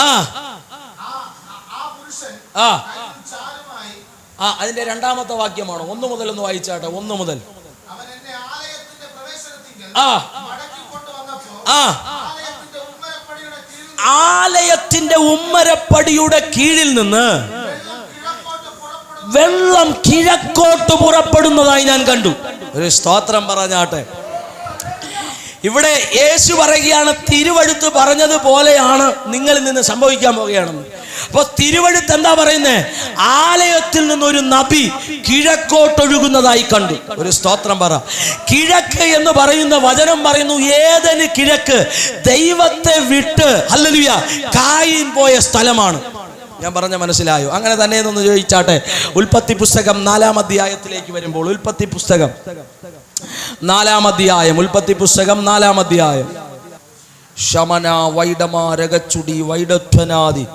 ആ ആ ആ അതിന്റെ 2-ാമത്തെ വാക്യമാണോ? 1 മുതൽ ഒന്ന് വായിച്ചാട്ടെ. 1 മുതൽ. ആ ആ ആലയത്തിന്റെ ഉമ്മരപ്പടിയുടെ കീഴിൽ നിന്ന് വെള്ളം കിഴക്കോട്ട് പുറപ്പെടുന്നതായി ഞാൻ കണ്ടു. ഒരു സ്തോത്രം പറഞ്ഞാട്ടെ. ഇവിടെ യേശു പറയുകയാണ്, തിരുവഴുത്ത് പറഞ്ഞതുപോലെയാണ് നിങ്ങളിൽ നിന്ന് സംഭവിക്കാൻ പോകുകയാണെന്ന്. അപ്പൊ തിരുവഴുത്ത് എന്താ പറയുന്നത്? ആലയത്തിൽ നിന്നൊരു നദി കിഴക്കോട്ടൊഴുകുന്നതായി കണ്ടു. ഒരു സ്തോത്രം പറ. കിഴക്ക് എന്ന് പറയുന്ന വചനം പറയുന്നു, ഏതന് കിഴക്ക് ദൈവത്തെ വിട്ട് ഹല്ലേലൂയ കായീൻ പോയ സ്ഥലമാണ്. ഞാൻ പറഞ്ഞ മനസ്സിലായോ? അങ്ങനെ തന്നെ എന്നൊന്ന് ചോദിച്ചാട്ടെ. ഉൽപ്പത്തി പുസ്തകം 4-ാം അധ്യായത്തിലേക്ക് വരുമ്പോൾ, ഉൽപ്പത്തി പുസ്തകം 4-ാം അധ്യായം, ഉൽപ്പത്തി പുസ്തകം 4-ാം അധ്യായം. ശമന വൈഡമ രഗച്ചുടി വൈഡധ്വനാദി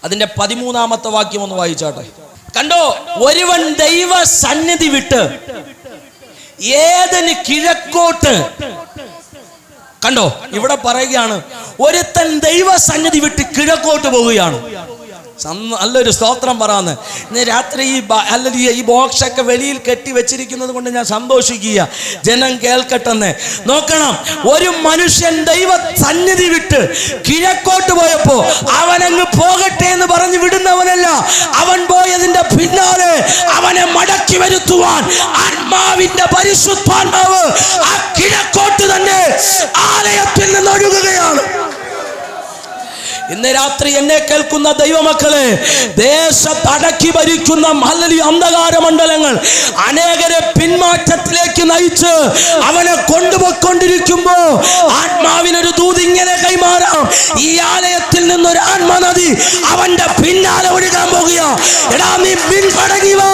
അതിന്റെ 13-ാമത്തെ വാക്യം ഒന്ന് വായിച്ചാട്ടെ. കണ്ടോ, ഒരുവൻ ദൈവ സന്നിധി വിട്ട് ഏതിന് കിഴക്കോട്ട്. കണ്ടോ, ഇവിടെ പറയുകയാണ്, ഒരുത്തൻ ദൈവ സന്നിധി വിട്ട് കിഴക്കോട്ട് പോവുകയാണ്. നല്ലൊരു സ്തോത്രം പറയാന്ന്. ഇന്ന് രാത്രി ഈ ബോക്സൊക്കെ വെളിയിൽ കെട്ടി വെച്ചിരിക്കുന്നത് കൊണ്ട് ഞാൻ സന്തോഷിക്കുക, ജനം കേൾക്കട്ടെന്ന്. നോക്കണം, ഒരു മനുഷ്യൻ ദൈവ സന്നിധി വിട്ട് കിഴക്കോട്ട് പോയപ്പോ അവനങ്ങ് പോകട്ടെ എന്ന് പറഞ്ഞു വിടുന്നവനല്ല. അവൻ പോയതിന്റെ പിന്നാലെ അവനെ മടക്കി വരുത്തുവാൻ ആത്മാവിന്റെ പരിശുദ്ധാത്മാവ് ആ കിഴക്കോട്ട് തന്നെ ആലയത്തിൽ നിന്ന് ഒഴുകുകയാണ്. ഇന്ന് രാത്രി എന്നെ കേൾക്കുന്ന ദൈവമക്കളെ, ദേശത്ത് അടക്കി ഭരിക്കുന്ന അന്ധകാര മണ്ഡലങ്ങൾ അനേകരെ പിന്മാറ്റത്തിലേക്ക് നയിച്ച് അവനെ കൊണ്ടുപോയിക്കൊണ്ടിരിക്കുമ്പോ ആത്മാവിനൊരു ദൂത് ഇങ്ങനെ കൈമാറാം. ഈ ആലയത്തിൽ നിന്നൊരു ആത്മനദി അവന്റെ പിന്നാലെ ഒഴുകാൻ പോകുക. എടാ, നീ പിൻപടങ്ങി വാ,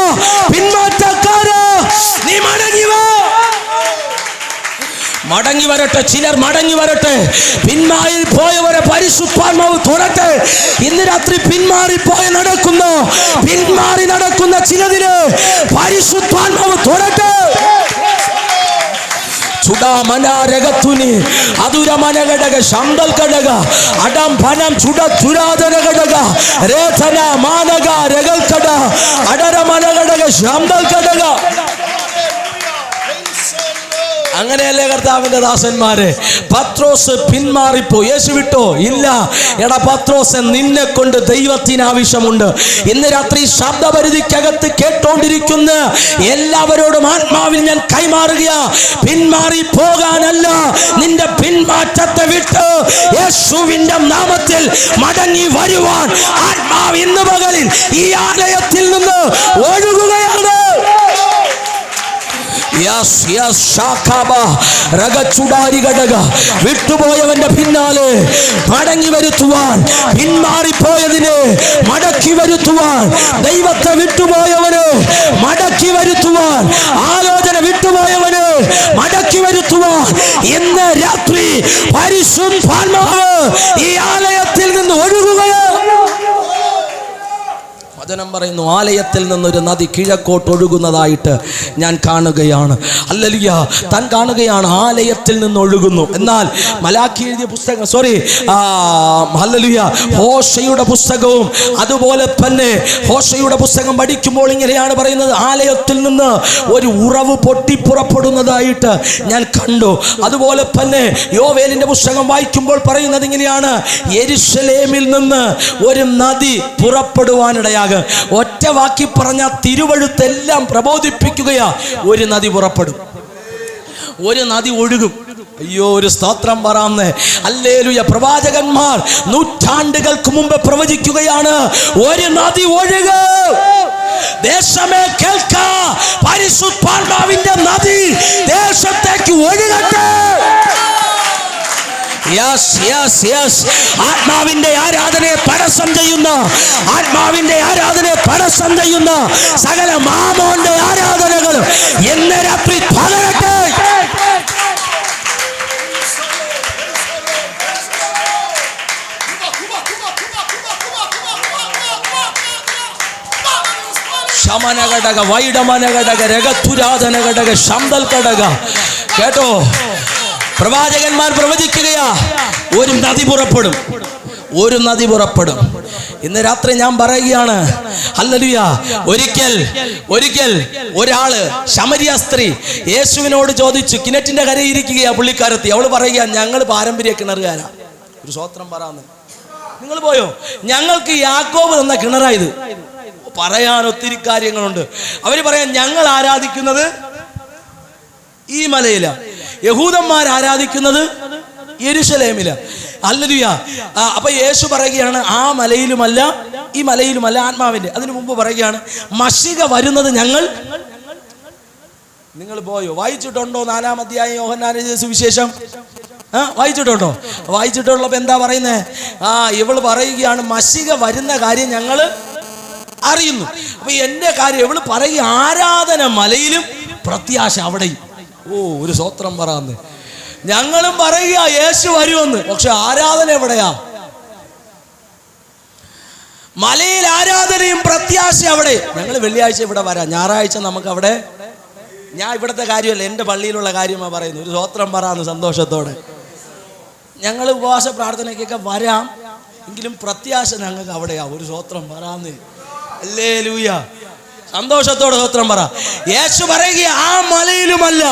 പിന്മാറ്റക്കാരാ, നീ മടങ്ങി വാ. മടങ്ങി വരട്ടെ, ചിലർ മടങ്ങി വരട്ടെ. പിന്മാറി പോയവരെ പരിശുദ്ധാത്മാവ് തുറട്ടെ. ഇന്ന് രാത്രി പിന്മാറി നടക്കുന്ന ചിലതിന് പരിശുദ്ധാത്മാവ് തുറട്ടെ. ചുടാമനരകത്തുനി അതുരമനഘടക ശംദൽഘടക അടം ഫനം ചുട ചുരാതനഘടക രേഥന മാനക രഗൽഘട അടരമനഘടക ശംദൽഘടക. അങ്ങനെയല്ലേ കർത്താവിന്റെ ദാസന്മാരെ? പത്രോസ് പിന്മാറിപ്പോ. യേശു വിട്ടോ? ഇല്ല. എടാ പത്രോസ്, നിന്നെ കൊണ്ട് ദൈവത്തിന് ആവശ്യമുണ്ട്. ഇന്ന് രാത്രി ശബ്ദപരിധിക്കകത്ത് കേട്ടോണ്ടിരിക്കുന്ന എല്ലാവരോടും ആത്മാവിൽ ഞാൻ കൈമാറുക, പിന്മാറി പോകാനല്ല, നിന്റെ പിന്മാറ്റത്തെ വിട്ട് യേശുവിന്റെ നാമത്തിൽ മടങ്ങി വരുവാൻ ആത്മാവ് ഇന്ന് പകലിൽ ഈ ആലയത്തിൽ നിന്ന് ഒഴുകുകയാണ്. യാ വിട്ടുപോയവന്റെ പിന്നാലെ മടങ്ങി വരുത്തുവാൻ, പിന്മാറിപ്പോയതിനെ മടക്കി വരുത്തുവാൻ, ദൈവത്തെ വിട്ടുപോയവന് മടക്കി വരുത്തുവാൻ, ആലോചന വിട്ടുപോയവന് മടക്കി വരുത്തുവാൻ ഇന്ന് രാത്രി പരിശുദ്ധാത്മാവ് ഈ ആലയത്തിൽ നിന്ന് ഒഴുകുകയാണ്. വചനം പറയുന്നു, ആലയത്തിൽ നിന്നൊരു നദി കിഴക്കോട്ട് ഒഴുകുന്നതായിട്ട് ഞാൻ കാണുകയാണ്. ഹല്ലേലൂയ. താൻ കാണുകയാണ് ആലയത്തിൽ നിന്ന് ഒഴുകുന്നു. എന്നാൽ മലാക്കി എഴുതിയ പുസ്തകം, ഹല്ലേലൂയ, ഹോശയുടെ പുസ്തകവും അതുപോലെ തന്നെ ഹോശയുടെ പുസ്തകം പഠിക്കുമ്പോൾ ഇങ്ങനെയാണ് പറയുന്നത്, ആലയത്തിൽ നിന്ന് ഒരു ഉറവ് പൊട്ടിപ്പുറപ്പെടുന്നതായിട്ട് ഞാൻ കണ്ടു. അതുപോലെ തന്നെ യോവേലിന്റെ പുസ്തകം വായിക്കുമ്പോൾ പറയുന്നത് ഇങ്ങനെയാണ്, യെരുശലേമിൽ നിന്ന് ഒരു നദി പുറപ്പെടുവാനിടയാകും. ഒറ്റ വാക്കി പറഞ്ഞ തിരുവഴുത്തെല്ലാം പ്രബോധിപ്പിക്കുകയാ. ഒരു നദി പുറപ്പെടും, ഒരു നദി ഒഴുകും. അയ്യോ, ഒരു സ്തോത്രം പറയാന്നേ. ഹല്ലേലൂയ. പ്രവാചകന്മാർ നൂറ്റാണ്ടുകൾക്ക് മുമ്പ് പ്രവചിക്കുകയാണ്, ഒരു നദി ഒഴുകും. ദേശമേ കേൾക്ക, പരിശുദ്ധാത്മാവിന്റെ നദി ദേശത്തേക്ക് ഒഴുകട്ടെ. ആത്മാവിന്റെ ആരാധനയെ പരസ്യം ചെയ്യുന്ന, ആത്മാവിന്റെ ആരാധനയെ പരസ്യം ചെയ്യുന്ന സകല മാമോന്റെ ആരാധനകളും ഇന്ന് രാത്രി പകരട്ടെ. ശമനഘടക, വൈഡമനഘടക, രഗത്തുരാധനഘടക, ശന്തൽ ഘടക. കേട്ടോ, പ്രവാചകന്മാർ പ്രവചിക്കുകയാ, ഒരു നദി പുറപ്പെടും, ഒരു നദി പുറപ്പെടും. ഇന്ന് രാത്രി ഞാൻ പറയുകയാണ്, ഹല്ലേലൂയ. ഒരിക്കൽ ഒരാള്, ശമരിയ സ്ത്രീ യേശുവിനോട് ചോദിച്ചു, കിണറ്റിന്റെ കരയിരിക്കുകയാ പുള്ളിക്കാരത്തി. അവള് പറയുക, ഞങ്ങൾ പാരമ്പര്യ കിണറുകാരാ. ഒരു സ്വത്രം പറയാന്ന്, നിങ്ങൾ പോയോ? ഞങ്ങൾക്ക് യാക്കോബ് തന്ന കിണറായത്. പറയാൻ ഒത്തിരി കാര്യങ്ങളുണ്ട്. അവര് പറയാൻ, ഞങ്ങൾ ആരാധിക്കുന്നത് ഈ മലയില, യഹൂദന്മാർ ആരാധിക്കുന്നത് യെരുശലേമില. ഹല്ലേലൂയ. അപ്പൊ യേശു പറയുകയാണ്, ആ മലയിലുമല്ല ഈ മലയിലുമല്ല ആത്മാവിന്റെ. അതിനു മുമ്പ് പറയുകയാണ്, മശിക വരുന്നത് ഞങ്ങൾ. നിങ്ങൾ പോയോ? വായിച്ചിട്ടുണ്ടോ 4-ാം അധ്യായം യോഹന്നാന്റെ സുവിശേഷം? വായിച്ചിട്ടുണ്ടോ? വായിച്ചിട്ടുള്ളപ്പോ എന്താ പറയുന്നേ? ഇവള് പറയുകയാണ്, മശിക വരുന്ന കാര്യം ഞങ്ങൾ അറിയുന്നു. അപ്പൊ എന്റെ കാര്യം ഇവള് പറയുക, ആരാധന മലയിലും പ്രത്യാശ അവിടെയും. ഒരു സ്വത്രം പറയാന്ന്. ഞങ്ങളും പറയുക യേശു വരുമെന്ന്, പക്ഷെ ആരാധന എവിടെയാ? മലയിൽ ആരാധനയും പ്രത്യാശ അവിടെ. ഞങ്ങൾ വെള്ളിയാഴ്ച ഇവിടെ വരാം, ഞായറാഴ്ച നമുക്ക് അവിടെ. ഞാൻ ഇവിടുത്തെ കാര്യമല്ല, എൻ്റെ പള്ളിയിലുള്ള കാര്യമാണ് പറയുന്നത്. ഒരു സ്വത്രം പറയാന്ന് സന്തോഷത്തോടെ. ഞങ്ങൾ ഉപവാസ പ്രാർത്ഥനയ്ക്കൊക്കെ വരാം, എങ്കിലും പ്രത്യാശ ഞങ്ങൾക്ക് അവിടെയാ. ഒരു സ്വത്രം പറയാന്ന്. ഹല്ലേലൂയ. സന്തോഷത്തോടെ സ്വത്രം പറ. യേശു പറയുക, ആ മലയിലുമല്ല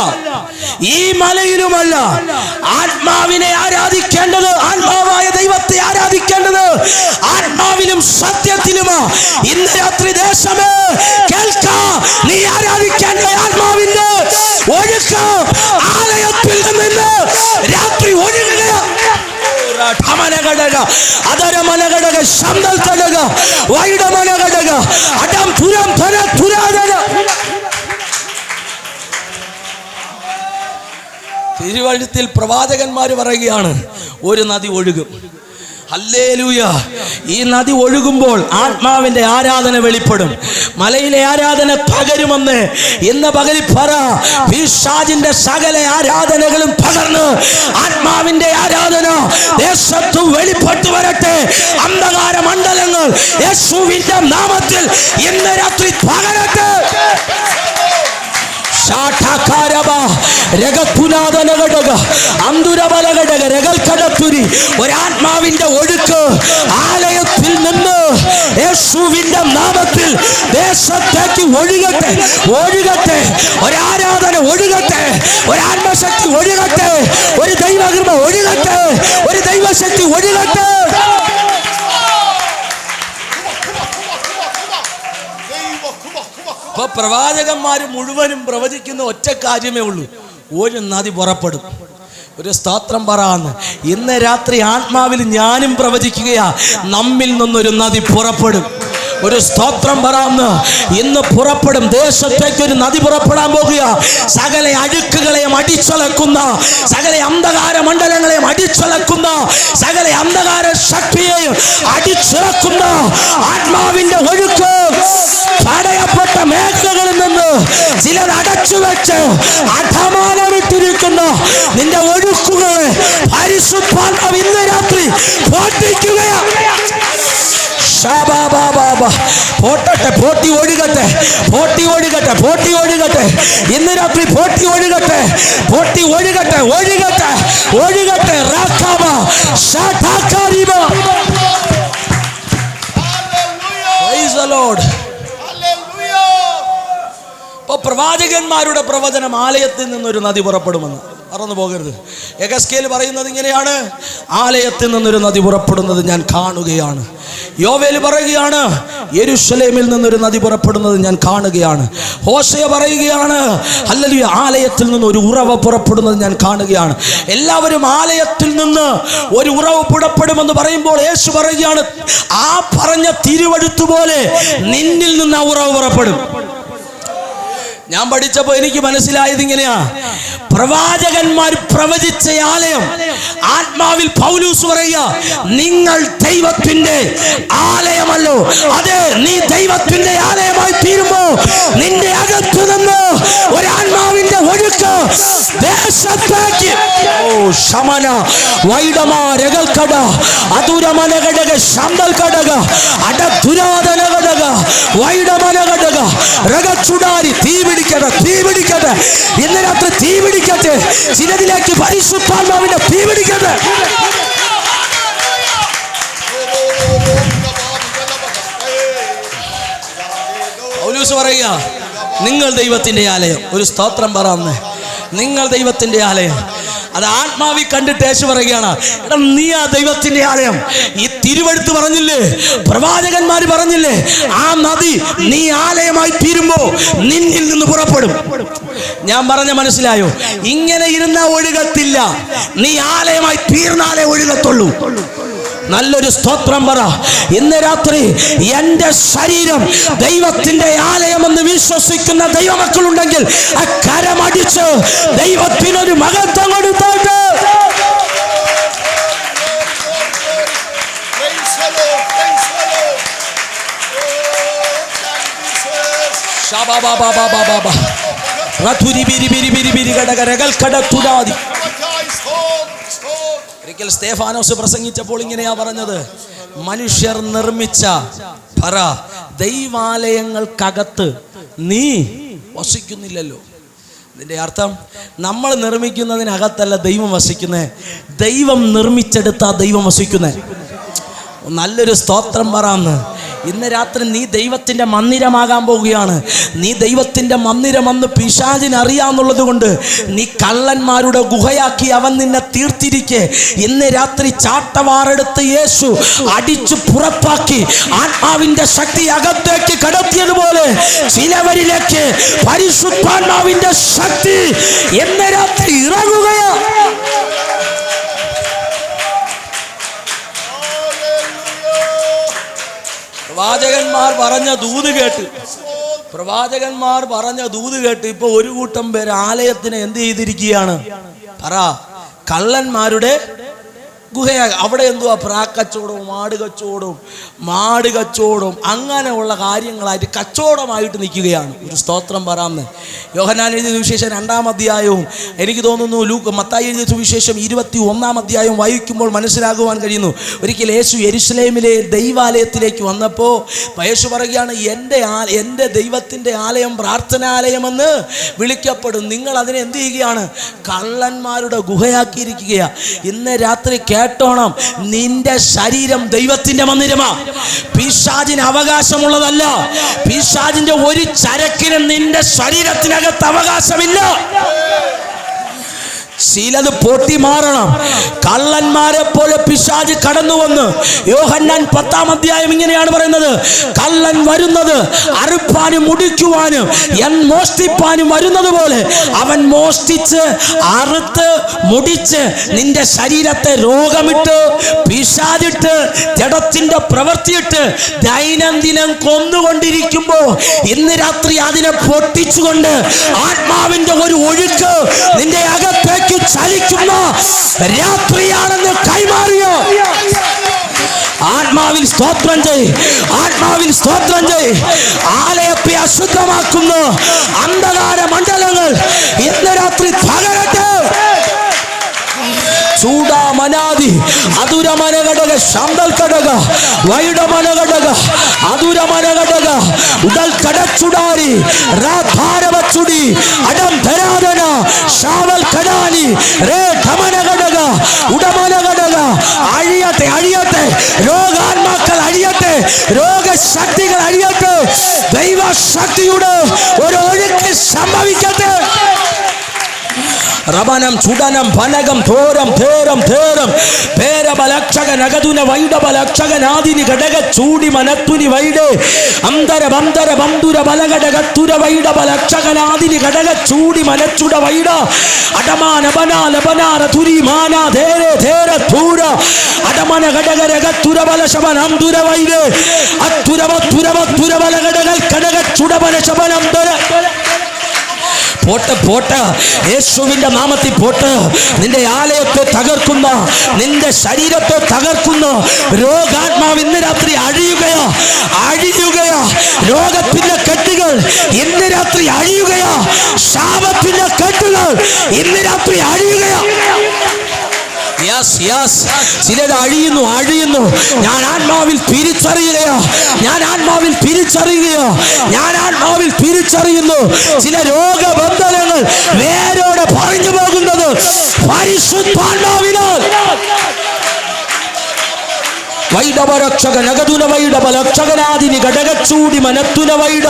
ഈ മലയിലുമല്ല ആത്മാവിനെ ആരാധിക്കേണ്ടത്, ആത്മാവായ ദൈവത്തെ ആരാധിക്കേണ്ടത് ആത്മാവിലും സത്യത്തിലുമാ. ഇന്ന് രാത്രി ദേശമേ കേൾക്ക, നീ ആരാധിക്കേണ്ട ആത്മാവിന്റെ ഒഴുക്ക് ആലയത്തിൽ നിന്ന് രാത്രി ഒഴുകുകയാണ്. തിരുവഴുത്തിൽ പ്രവാചകന്മാർ പറയുകയാണ്, ഒരു നദി ഒഴുകും. ഹല്ലേലൂയ. ഈ നദി ഒഴുകുമ്പോൾ ആത്മാവിന്റെ ആരാധന വെളിപ്പെടും, മലയിലെ ആരാധന പകരുമെന്ന് ഇന്ന് പകരി പറ. പിശാചിന്റെ സകല ആരാധനകളും പകർന്ന് ആത്മാവിന്റെ ആരാധന ദേശത്തു വെളിപ്പെട്ടു വരട്ടെ. അന്ധകാര മണ്ഡലങ്ങൾ യേശുവിന്റെ നാമത്തിൽ ഇന്ന് രാത്രി പകരട്ടെ. ഒരാത്മാവിന്റെ ഒഴുക്ക് ആലയത്തിൽ നിന്ന് യേശുവിന്റെ നാമത്തിൽ ദേശത്തേക്ക് ഒഴുകട്ടെ, ഒഴുകട്ടെ. ഒരാരാധന ഒഴുകട്ടെ, ഒരാത്മശക്തി ഒഴുകട്ടെ, ഒരു ദൈവകൃപ ഒഴുകട്ടെ, ഒരു ദൈവശക്തി ഒഴുകട്ടെ. അപ്പൊ പ്രവാചകന്മാർ മുഴുവനും പ്രവചിക്കുന്ന ഒറ്റ കാര്യമേ ഉള്ളൂ, ഒരു നദി പുറപ്പെടും. ഒരു സ്തോത്രം പറയാന്ന്. ഇന്ന് രാത്രി ആത്മാവിൽ ഞാനും പ്രവചിക്കുകയാ, നമ്മിൽ നിന്നൊരു നദി പുറപ്പെടും, ഒരു സ്തോത്രം പറയാന്ന്. ഇന്ന് പുറപ്പെടും, ദേശത്തേക്ക് ഒരു നദി പുറപ്പെടാൻ പോകുക. സകല അഴുക്കുകളെയും അടിച്ചളക്കുന്ന, സകല അന്ധകാര മണ്ഡലങ്ങളെയും അടിച്ചളക്കുന്ന, സകല അന്ധകാര ശക്തിയെയും അടിച്ചിറക്കുന്ന ആത്മാവിന്റെ ഒഴുക്ക് തടയപ്പെട്ട മേഖലകളിൽ നിന്ന് ചിലർ അടച്ചു വെച്ച് അധമാനമിട്ടിരിക്കുന്ന നിന്റെ ഒഴുക്കുകളെ പരിശുദ്ധാത്മാവ് ഇന്ന് രാത്രി പൊട്ടിക്കുകയാണ്. പോട്ടെ, പോട്ടി ഒഴുകട്ടെ, പോട്ടി ഒഴുകട്ടെ, പോട്ടി ഒഴുകട്ടെ. ഇന്ന് രാത്രി പോട്ടി ഒഴുകട്ടെ, പോട്ടി ഒഴുകട്ടെ, ഒഴുകട്ടെ, ഒഴുകട്ടെ. റാഖാബ ഷാഠാകാരിബ. Praise the lord. അപ്പോൾ പ്രവാചകന്മാരുടെ പ്രവചനം ആലയത്തിൽ നിന്നൊരു നദി പുറപ്പെടുമെന്ന് മറന്നു പോകരുത്. എഗസ്കേൽ പറയുന്നത് ഇങ്ങനെയാണ്, ആലയത്തിൽ നിന്നൊരു നദി പുറപ്പെടുന്നത് ഞാൻ കാണുകയാണ്. യോവേൽ പറയുകയാണ്, യെരൂശലേമിൽ നിന്നൊരു നദി പുറപ്പെടുന്നത് ഞാൻ കാണുകയാണ്. ഹോശയ പറയുകയാണ്, ഹല്ലേലൂയ, ആലയത്തിൽ നിന്ന് ഒരു ഉറവ പുറപ്പെടുന്നത് ഞാൻ കാണുകയാണ്. എല്ലാവരും ആലയത്തിൽ നിന്ന് ഒരു ഉറവ പുറപ്പെടുമെന്ന് പറയുമ്പോൾ യേശു പറയുകയാണ്, ആ പറഞ്ഞ തിരുവെഴുത്ത് പോലെ നിന്നിൽ നിന്ന് ആ ഉറവ പുറപ്പെടും. ഞാൻ പഠിച്ചപ്പോൾ എനിക്ക് മനസ്സിലായത് ഇങ്ങനെയാ, പ്രവാചകന്മാർ പ്രവചിച്ച ആലയം ആത്മാവിൽ പൗലോസ് പറയുക, നിങ്ങൾ ദൈവത്തിന്റെ ആലയമല്ലോ. അതെ, നീ ദൈവത്തിന്റെ ആലയമായി തീരുമ്പോ നിന്റെ അകത്തു നിന്ന് ഒരു ആത്മാവിന്റെ ഒഴുക്ക് ദേശത്തേക്ക്. ഓ ശമന വൈഡമാരകൽക്കട അതുരമനഘടക ശമ്പൽഘടക അടധുരാധനഘടക വൈഡമനഘടക രഗച്ചുടാരി. തീ പിടിക്കട്ടെ, തീ പിടിക്കട്ടെ, ഇന്ന് രാത്രി തീ പിടിക്കട്ടെ, ചിലതിലേക്ക് പരിശുദ്ധാത്മാവിന്റെ തീ പിടിക്കട്ടെ. പൗലോസ് പറയുക, നിങ്ങൾ ദൈവത്തിന്റെ ആലയം. ഒരു സ്തോത്രം പറയാന്ന്. നിങ്ങൾ ദൈവത്തിന്റെ ആലയം. അത് ആത്മാവി കണ്ടിട്ട് യേശു പറയുകയാണ്, എടാ നീ ആ ദൈവത്തിന്റെ ആലയം. ഈ തിരുവെഴുത്ത് പറഞ്ഞില്ലേ, പ്രവാചകന്മാർ പറഞ്ഞില്ലേ, ആ നദി നീ ആലയമായി തീരുമ്പോ നിന്നിൽ നിന്ന് പുറപ്പെടും. ഞാൻ പറഞ്ഞ മനസ്സിലായോ? ഇങ്ങനെ ഇരുന്ന ഒഴുകത്തില്ല, നീ ആലയമായി തീർന്നാലേ ഒഴുകത്തുള്ളൂ. നല്ലൊരു സ്തോത്രം പറ. ഇന്ന് രാത്രി എൻ്റെ ശരീരം ദൈവത്തിന്റെ ആലയമെന്ന് വിശ്വസിക്കുന്ന ദൈവമക്കളുണ്ടെങ്കിൽ ആ കരമടിച്ച് ദൈവത്തിനൊരു മഹത്വം കൊടുത്തോട്ട്. ഒരിക്കൽ സ്തേഫാനോസ് പ്രസംഗിച്ചപ്പോൾ ഇങ്ങനെയാ പറഞ്ഞത്, മനുഷ്യർ നിർമ്മിച്ച ദൈവാലയങ്ങൾക്കകത്ത് നീ വസിക്കുന്നില്ലല്ലോ. ഇതിൻ്റെ അർത്ഥം, നമ്മൾ നിർമ്മിക്കുന്നതിനകത്തല്ല ദൈവം വസിക്കുന്നേ, ദൈവം നിർമ്മിച്ചെടുത്താ ദൈവം വസിക്കുന്നേ. നല്ലൊരു സ്തോത്രം പറയാന്ന്. ഇന്ന് രാത്രി നീ ദൈവത്തിൻ്റെ മന്ദിരമാകാൻ പോവുകയാണ്. നീ ദൈവത്തിൻ്റെ മന്ദിരമെന്ന് പിശാചിന് അറിയാമെന്നുള്ളത് കൊണ്ട് നീ കള്ളന്മാരുടെ ഗുഹയാക്കി അവൻ നിന്നെ തീർത്തിരിക്കെ. ഇന്ന് രാത്രി ചാട്ടവാറെടുത്ത് യേശു അടിച്ചു പുറത്താക്കി ആത്മാവിൻ്റെ ശക്തി അകത്തേക്ക് കടത്തിയതുപോലെ ചിലവരിലേക്ക് പരിശുദ്ധാത്മാവിൻ്റെ ശക്തി ഇന്ന് രാത്രി ഇറങ്ങുകയാണ്. പ്രവാചകന്മാർ പറഞ്ഞ ദൂത് കേട്ട് ഇപ്പൊ ഒരു കൂട്ടം പേര് ആലയത്തിനെ എന്ത് ചെയ്തിരിക്കുകയാണ്? കള്ളന്മാരുടെ ഗുഹയാ. അവിടെ എന്തുവാ? പ്രാക്കച്ചവടവും മാട് കച്ചവടവും അങ്ങനെയുള്ള കാര്യങ്ങളായിട്ട് കച്ചവടമായിട്ട് നിൽക്കുകയാണ്. ഒരു സ്തോത്രം പറയാമെന്ന്. യോഹന്നാൻ എഴുതിയ സുവിശേഷം 2-ാം അധ്യായവും എനിക്ക് തോന്നുന്നു മത്തായി എഴുതിയ സുവിശേഷം 21-ാം അധ്യായവും വായിക്കുമ്പോൾ മനസ്സിലാകുവാൻ കഴിയുന്നു. ഒരിക്കൽ യേശു യെരൂശലേമിലെ ദൈവാലയത്തിലേക്ക് വന്നപ്പോൾ യേശു പറയുകയാണ്, എൻ്റെ ദൈവത്തിൻ്റെ ആലയം പ്രാർത്ഥനാലയമെന്ന് വിളിക്കപ്പെടും. നിങ്ങൾ അതിനെ എന്ത് ചെയ്യുകയാണ്? കള്ളന്മാരുടെ ഗുഹയാക്കിയിരിക്കുകയാണ്. ഇന്ന് രാത്രി കേട്ടോണം, നിന്റെ ശരീരം ദൈവത്തിന്റെ മന്ദിരമാ. പിശാചിന് അവകാശമുള്ളതല്ല. പിശാചിന്റെ ഒരു ചരക്കിനും നിന്റെ ശരീരത്തിനകത്ത് അവകാശമില്ല. ചിലത് പൊട്ടി മാറണം. കള്ളന്മാരെ പോലെ പിശാച് കടന്നു വന്ന് യോഹന്നാൻ 10-ാം അധ്യായം ഇങ്ങനെയാണ് പറയുന്നത്, കള്ളൻ വരുന്നത് അറുപ്പാനും മുടിക്കുവാനും മോഷ്ടിപ്പാനും വരുന്നത് പോലെ അവൻ മോഷ്ടിച്ച് അറുത്ത് മുടിച്ച് നിന്റെ ശരീരത്തെ രോഗമിട്ട് പിശാചിട്ട് ജഡത്തിന്റെ പ്രവൃത്തിയിട്ട് ദൈനംദിനം കൊന്നുകൊണ്ടിരിക്കുമ്പോ ഇന്ന് രാത്രി അതിനെ പൊട്ടിച്ചുകൊണ്ട് ആത്മാവിന്റെ ഒരു ഒഴുക്ക് നിന്റെ അകത്തേക്ക് ചലിക്കുന്ന രാത്രിയാണെന്ന് കൈമാറിയോ? ആത്മാവിൽ സ്തോത്രം ചെയ്, ആത്മാവിൽ സ്തോത്രം ചെയ്. ആലയത്തെ അശുദ്ധമാക്കുന്ന അന്ധകാര മണ്ഡലങ്ങൾ ഇന്ന് രാത്രി തകരട്ടെ. ചൂടാമനാദി അതുരമനഘടക ശാന്തൽ ഘടക വൈഡമനഘടക അതുരമനഘടക ഉടൽ കടച്ചുടാരി രാധാരവച്ചുടി അടം ധരാധന ശാവൽ കടാനി രേ ധമനഘടക ഉടമനഘടക അഴിയട്ടെ അഴിയട്ടെ. രോഗാത്മാക്കൾ അഴിയട്ടെ, രോഗശക്തികൾ അഴിയട്ടെ. ദൈവശക്തിയുടെ ഒരു ഒഴുക്ക് സംഭവിക്കട്ടെ. റബനം ചുടനം ഫനകം ധോരം ധേരം ധേരം പേരബലക്ഷക നഗതുന വൈഡബലക്ഷക നാദിനി ഘടക ചൂടി മനത്തുനി വൈഡ് അന്തര ബന്തര ബന്ധുര ബലഘടകത്തുര വൈഡബലക്ഷക നാദിനി ഘടക ചൂടി മനച്ചുട വൈഡ അടമാന ബനാല ബനാര തുരി മാന ധേരെ ധേര ധൂര അടമന ഘടക രഗത്തുര ബലശബൻ അന്തുര വൈഡ് അത്തുരവ തുരവ തുരബല ഘടകൽ ഘടക ചുടബല ശബനം ധര. പോട്ട് പോട്ട്, യേശുവിന്റെ നാമത്തിൽ പോട്ട്. നിന്റെ ആലയത്തെ തകർക്കുന്ന, നിന്റെ ശരീരത്തെ തകർക്കുന്ന രോഗാത്മാവ് ഇന്ന് രാത്രി അഴിയുകയോ അഴിയുകയോ. രോഗത്തിന്റെ കെട്ടുകൾ ഇന്ന് രാത്രി അഴിയുകയോ. ശാപത്തിന്റെ കെട്ടുകൾ ഇന്ന് രാത്രി അഴിയുകയോ. ചിലത് അഴിയുന്നു അഴിയുന്നു. ഞാൻ ആത്മാവിൽ തിരിച്ചറിയുകയോ, ഞാൻ ആത്മാവിൽ തിരിച്ചറിയുകയോ, ഞാൻ ആത്മാവിൽ തിരിച്ചറിയുന്നു. ചില രോഗബന്ധനങ്ങൾ വേരോടെ പറഞ്ഞു പോകുന്നത് പരിശുദ്ധാത്മാവിനാൽ. വൈഡവരക്ഷക നഗതുന വൈഡബലക്ഷകനാദിനി ഘടകച്ചൂടി മനത്തുന വൈഡ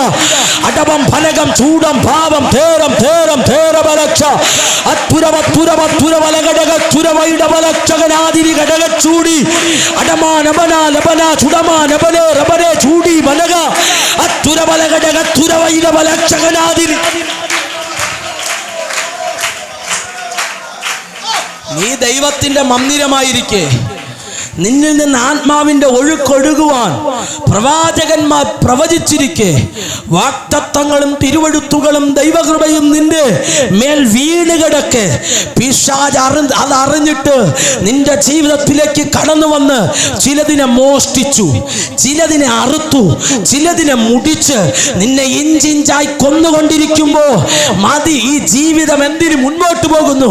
അടവം ഫലകം ചൂടം ഭാവം ധേരം ധേരം ധേരബലക്ഷ അത്തുരവത്തുരവത്തുരവലഘടകത്തുര വൈഡബലക്ഷകനാദിനി ഘടകച്ചൂടി അടമാ നബന ലബന ചുടമാ നബനെ റബനെ ചൂടി മനക അത്തുരവലഘടകത്തുര വൈഡബലക്ഷകനാദിനി. നീ ദൈവത്തിന്റെ മന്ദിരമായിരിക്കെ നിന്നിൽ നിന്ന് ആത്മാവിന്റെ ഒഴുക്കൊഴുകുവാൻ പ്രവാചകന്മാർ പ്രവചിച്ചിരിക്കെ വാഗ്ദത്തങ്ങളും തിരുവെഴുത്തുകളും ദൈവകൃപയും നിന്റെ മേൽ വീണ് കിടക്കെ പിശാച് അതറിഞ്ഞിട്ട് നിന്റെ ജീവിതത്തിലേക്ക് കടന്നു വന്ന് ചിലതിനെ മോഷ്ടിച്ചു, ചിലതിനെ അറുത്തു, ചിലതിനെ മുടിച്ച് നിന്നെ ഇഞ്ചിഞ്ചായി കൊന്നുകൊണ്ടിരിക്കുമ്പോ മതി, ഈ ജീവിതം എന്തിനു മുൻപോട്ട് പോകുന്നു,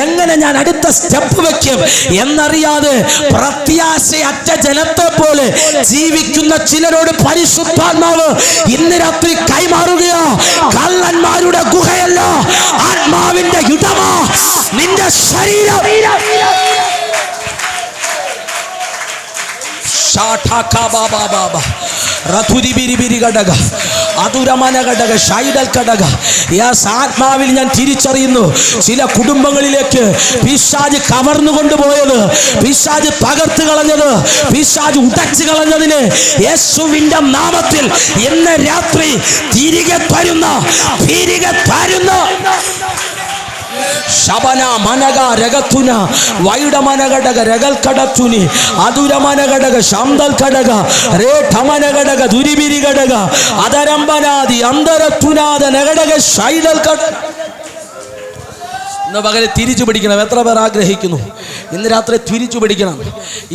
എങ്ങനെ ഞാൻ അടുത്ത സ്റ്റെപ്പ് വെക്കും എന്നറിയാതെ പ്രത്യാശയറ്റ ജനത്തെ പോലെ ജീവിക്കുന്ന ചിലരോട് പരിശുദ്ധാത്മാവ് ഇന്ന് രാത്രി കൈമാറുകയോ. കള്ളന്മാരുടെ ഗുഹയല്ല, ആത്മാവിന്റെ യുദ്ധമാ നിന്റെ ശരീരം. ആത്മാവിൽ ഞാൻ തിരിച്ചറിയുന്നു, ചില കുടുംബങ്ങളിലേക്ക് പിശാച് കവർന്നു കൊണ്ടുപോയത്, പിശാച് തകർത്ത് കളഞ്ഞത്, പിശാച് ഉടച്ചു കളഞ്ഞതിന് യേശുവിന്റെ നാമത്തിൽ ഇന്ന് രാത്രി തിരികെ തരുന്ന ശബന മനക രഗത്തുന വൈഡമനഘടക രഗൽ കടത്തുനി അതുരമനഘടക ശാന്തൽ ഘടക രേഠമനഘടക ദുരിബിരി ഘടക അതരംബനാദി അന്തരത്തുനാദ നഘടക ശൈഡൽ ഘടക. ഇന്ന് പകരം തിരിച്ചു പിടിക്കണം. എത്ര പേർ ആഗ്രഹിക്കുന്നു ഇന്ന് രാത്രി തിരിച്ചു പിടിക്കണം?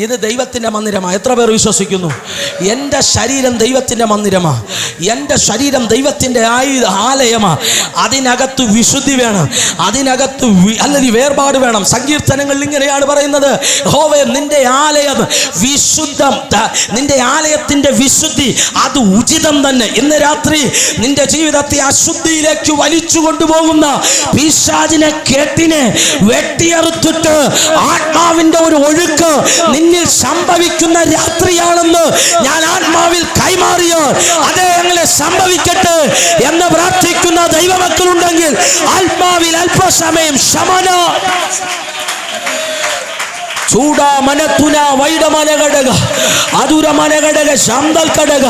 ഇത് ദൈവത്തിൻ്റെ മന്ദിരമാണ്. എത്ര പേർ വിശ്വസിക്കുന്നു? എൻ്റെ ശരീരം ദൈവത്തിൻ്റെ മന്ദിരമാണ്, എൻ്റെ ശരീരം ദൈവത്തിൻ്റെ ആലയമാണ്. അതിനകത്ത് വിശുദ്ധി വേണം, അതിനകത്ത് അല്ലെങ്കിൽ വേർപാട് വേണം. സങ്കീർത്തനങ്ങളിൽ ഇങ്ങനെയാണ് പറയുന്നത്, യഹോവേ നിന്റെ ആലയം വിശുദ്ധം, നിന്റെ ആലയത്തിൻ്റെ വിശുദ്ധി അത് ഉചിതം തന്നെ. ഇന്ന് രാത്രി നിന്റെ ജീവിതത്തെ അശുദ്ധിയിലേക്ക് വലിച്ചു കൊണ്ടുപോകുന്ന പിശാചിനെ കെട്ടിനെ വെട്ടിയറുത്തിട്ട് ആത്മാവിന്റെ ഒരു ഒഴുക്ക് നിന്നിൽ സംഭവിക്കുന്ന രാത്രിയാണെന്ന് ഞാൻ ആത്മാവിൽ കൈമാറിയോ. അതേ അങ്ങനെ സംഭവിക്കട്ടെ എന്ന് പ്രാർത്ഥിക്കുന്ന ദൈവമക്കളുണ്ടെങ്കിൽ ഉണ്ടെങ്കിൽ ആത്മാവിൽ അല്പസമയം ശമന ചൂടാമനത്തുന വൈഡമനഘടക അതുരമനഘടക ശാന്തൽഘടക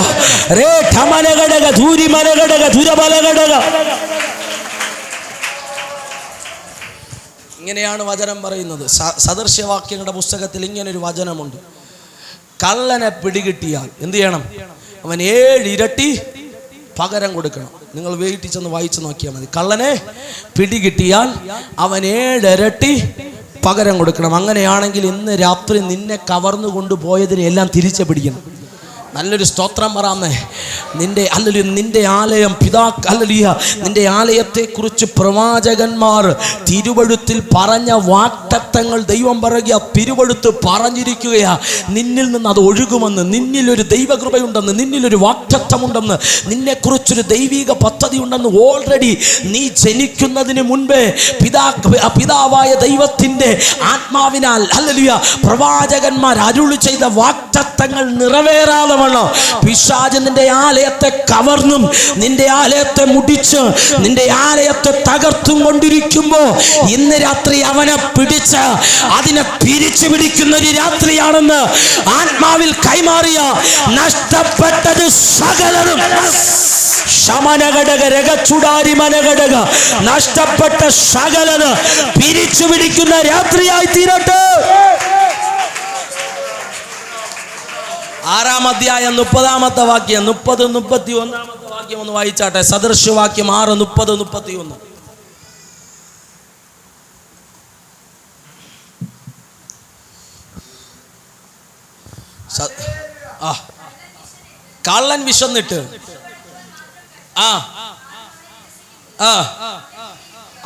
രേഠമനഘടക ധൂരിമനഘടക ധുരബലഘടക. ഇങ്ങനെയാണ് വചനം പറയുന്നത്. സദൃശ്യവാക്യങ്ങളുടെ പുസ്തകത്തിൽ ഇങ്ങനൊരു വചനമുണ്ട്. കള്ളനെ പിടികിട്ടിയാൽ എന്ത് ചെയ്യണം? അവൻ 7 ഇരട്ടി പകരം കൊടുക്കണം. നിങ്ങൾ വീട്ടിൽ ചെന്ന് വായിച്ചു നോക്കിയാൽ മതി. കള്ളനെ പിടികിട്ടിയാൽ അവൻ 7 ഇരട്ടി പകരം കൊടുക്കണം. അങ്ങനെയാണെങ്കിൽ ഇന്ന് രാത്രി നിന്നെ കവർന്നു കൊണ്ടുപോയതിനെല്ലാം തിരിച്ചു പിടിക്കണം. നല്ലൊരു സ്തോത്രം പറയാമേ. നിന്റെ ആലയം നിന്റെ ആലയത്തെക്കുറിച്ച് പ്രവാചകന്മാർ തിരുവഴുത്തിൽ പറഞ്ഞ വാഗ്ദത്തങ്ങൾ ദൈവം പറയുക, തിരുവഴുത്ത് പറഞ്ഞിരിക്കുകയാ. നിന്നിൽ നിന്ന് അത് ഒഴുകുമെന്ന്, നിന്നിലൊരു ദൈവകൃപയുണ്ടെന്ന്, നിന്നിലൊരു വാഗ്ദത്തമുണ്ടെന്ന്, നിന്നെക്കുറിച്ചൊരു ദൈവിക പദ്ധതി ഉണ്ടെന്ന്. ഓൾറെഡി നീ ജനിക്കുന്നതിന് മുൻപേ പിതാവായ ദൈവത്തിൻ്റെ ആത്മാവിനാൽ പ്രവാചകന്മാർ അരുളി ചെയ്ത വാഗ്ദത്തങ്ങൾ നിറവേറാതെ പിശാച് നിന്റെ ആലയത്തെ കവർന്നും നിന്റെ ആലയത്തെ മുടിച്ച് നിന്റെ ആലയത്തെ തകർത്തും കൊണ്ടിരിക്കുമ്പോ ഇന്ന് രാത്രി അവനെ പിടിച്ച് അതിനെ പിരിച്ചു പിടിക്കുന്ന ഒരു രാത്രിയാണെന്ന് ആത്മാവിൽ കൈമാറിയ നഷ്ടപ്പെട്ടത് സകലതും ശമനഘടക രഗച്ചുടാരി മനഘടക നഷ്ടപ്പെട്ട സകലത് പിരിച്ചു പിടിക്കുന്ന രാത്രിയായി തീരട്ടെ. 6-ാം അധ്യായം 30-ാമത്തെ വാക്യം 30-31 വാക്യം ഒന്ന് വായിച്ചാട്ടെ. സദൃശ്യവാക്യം 6:30-31. കള്ളൻ വിശന്നിട്ട്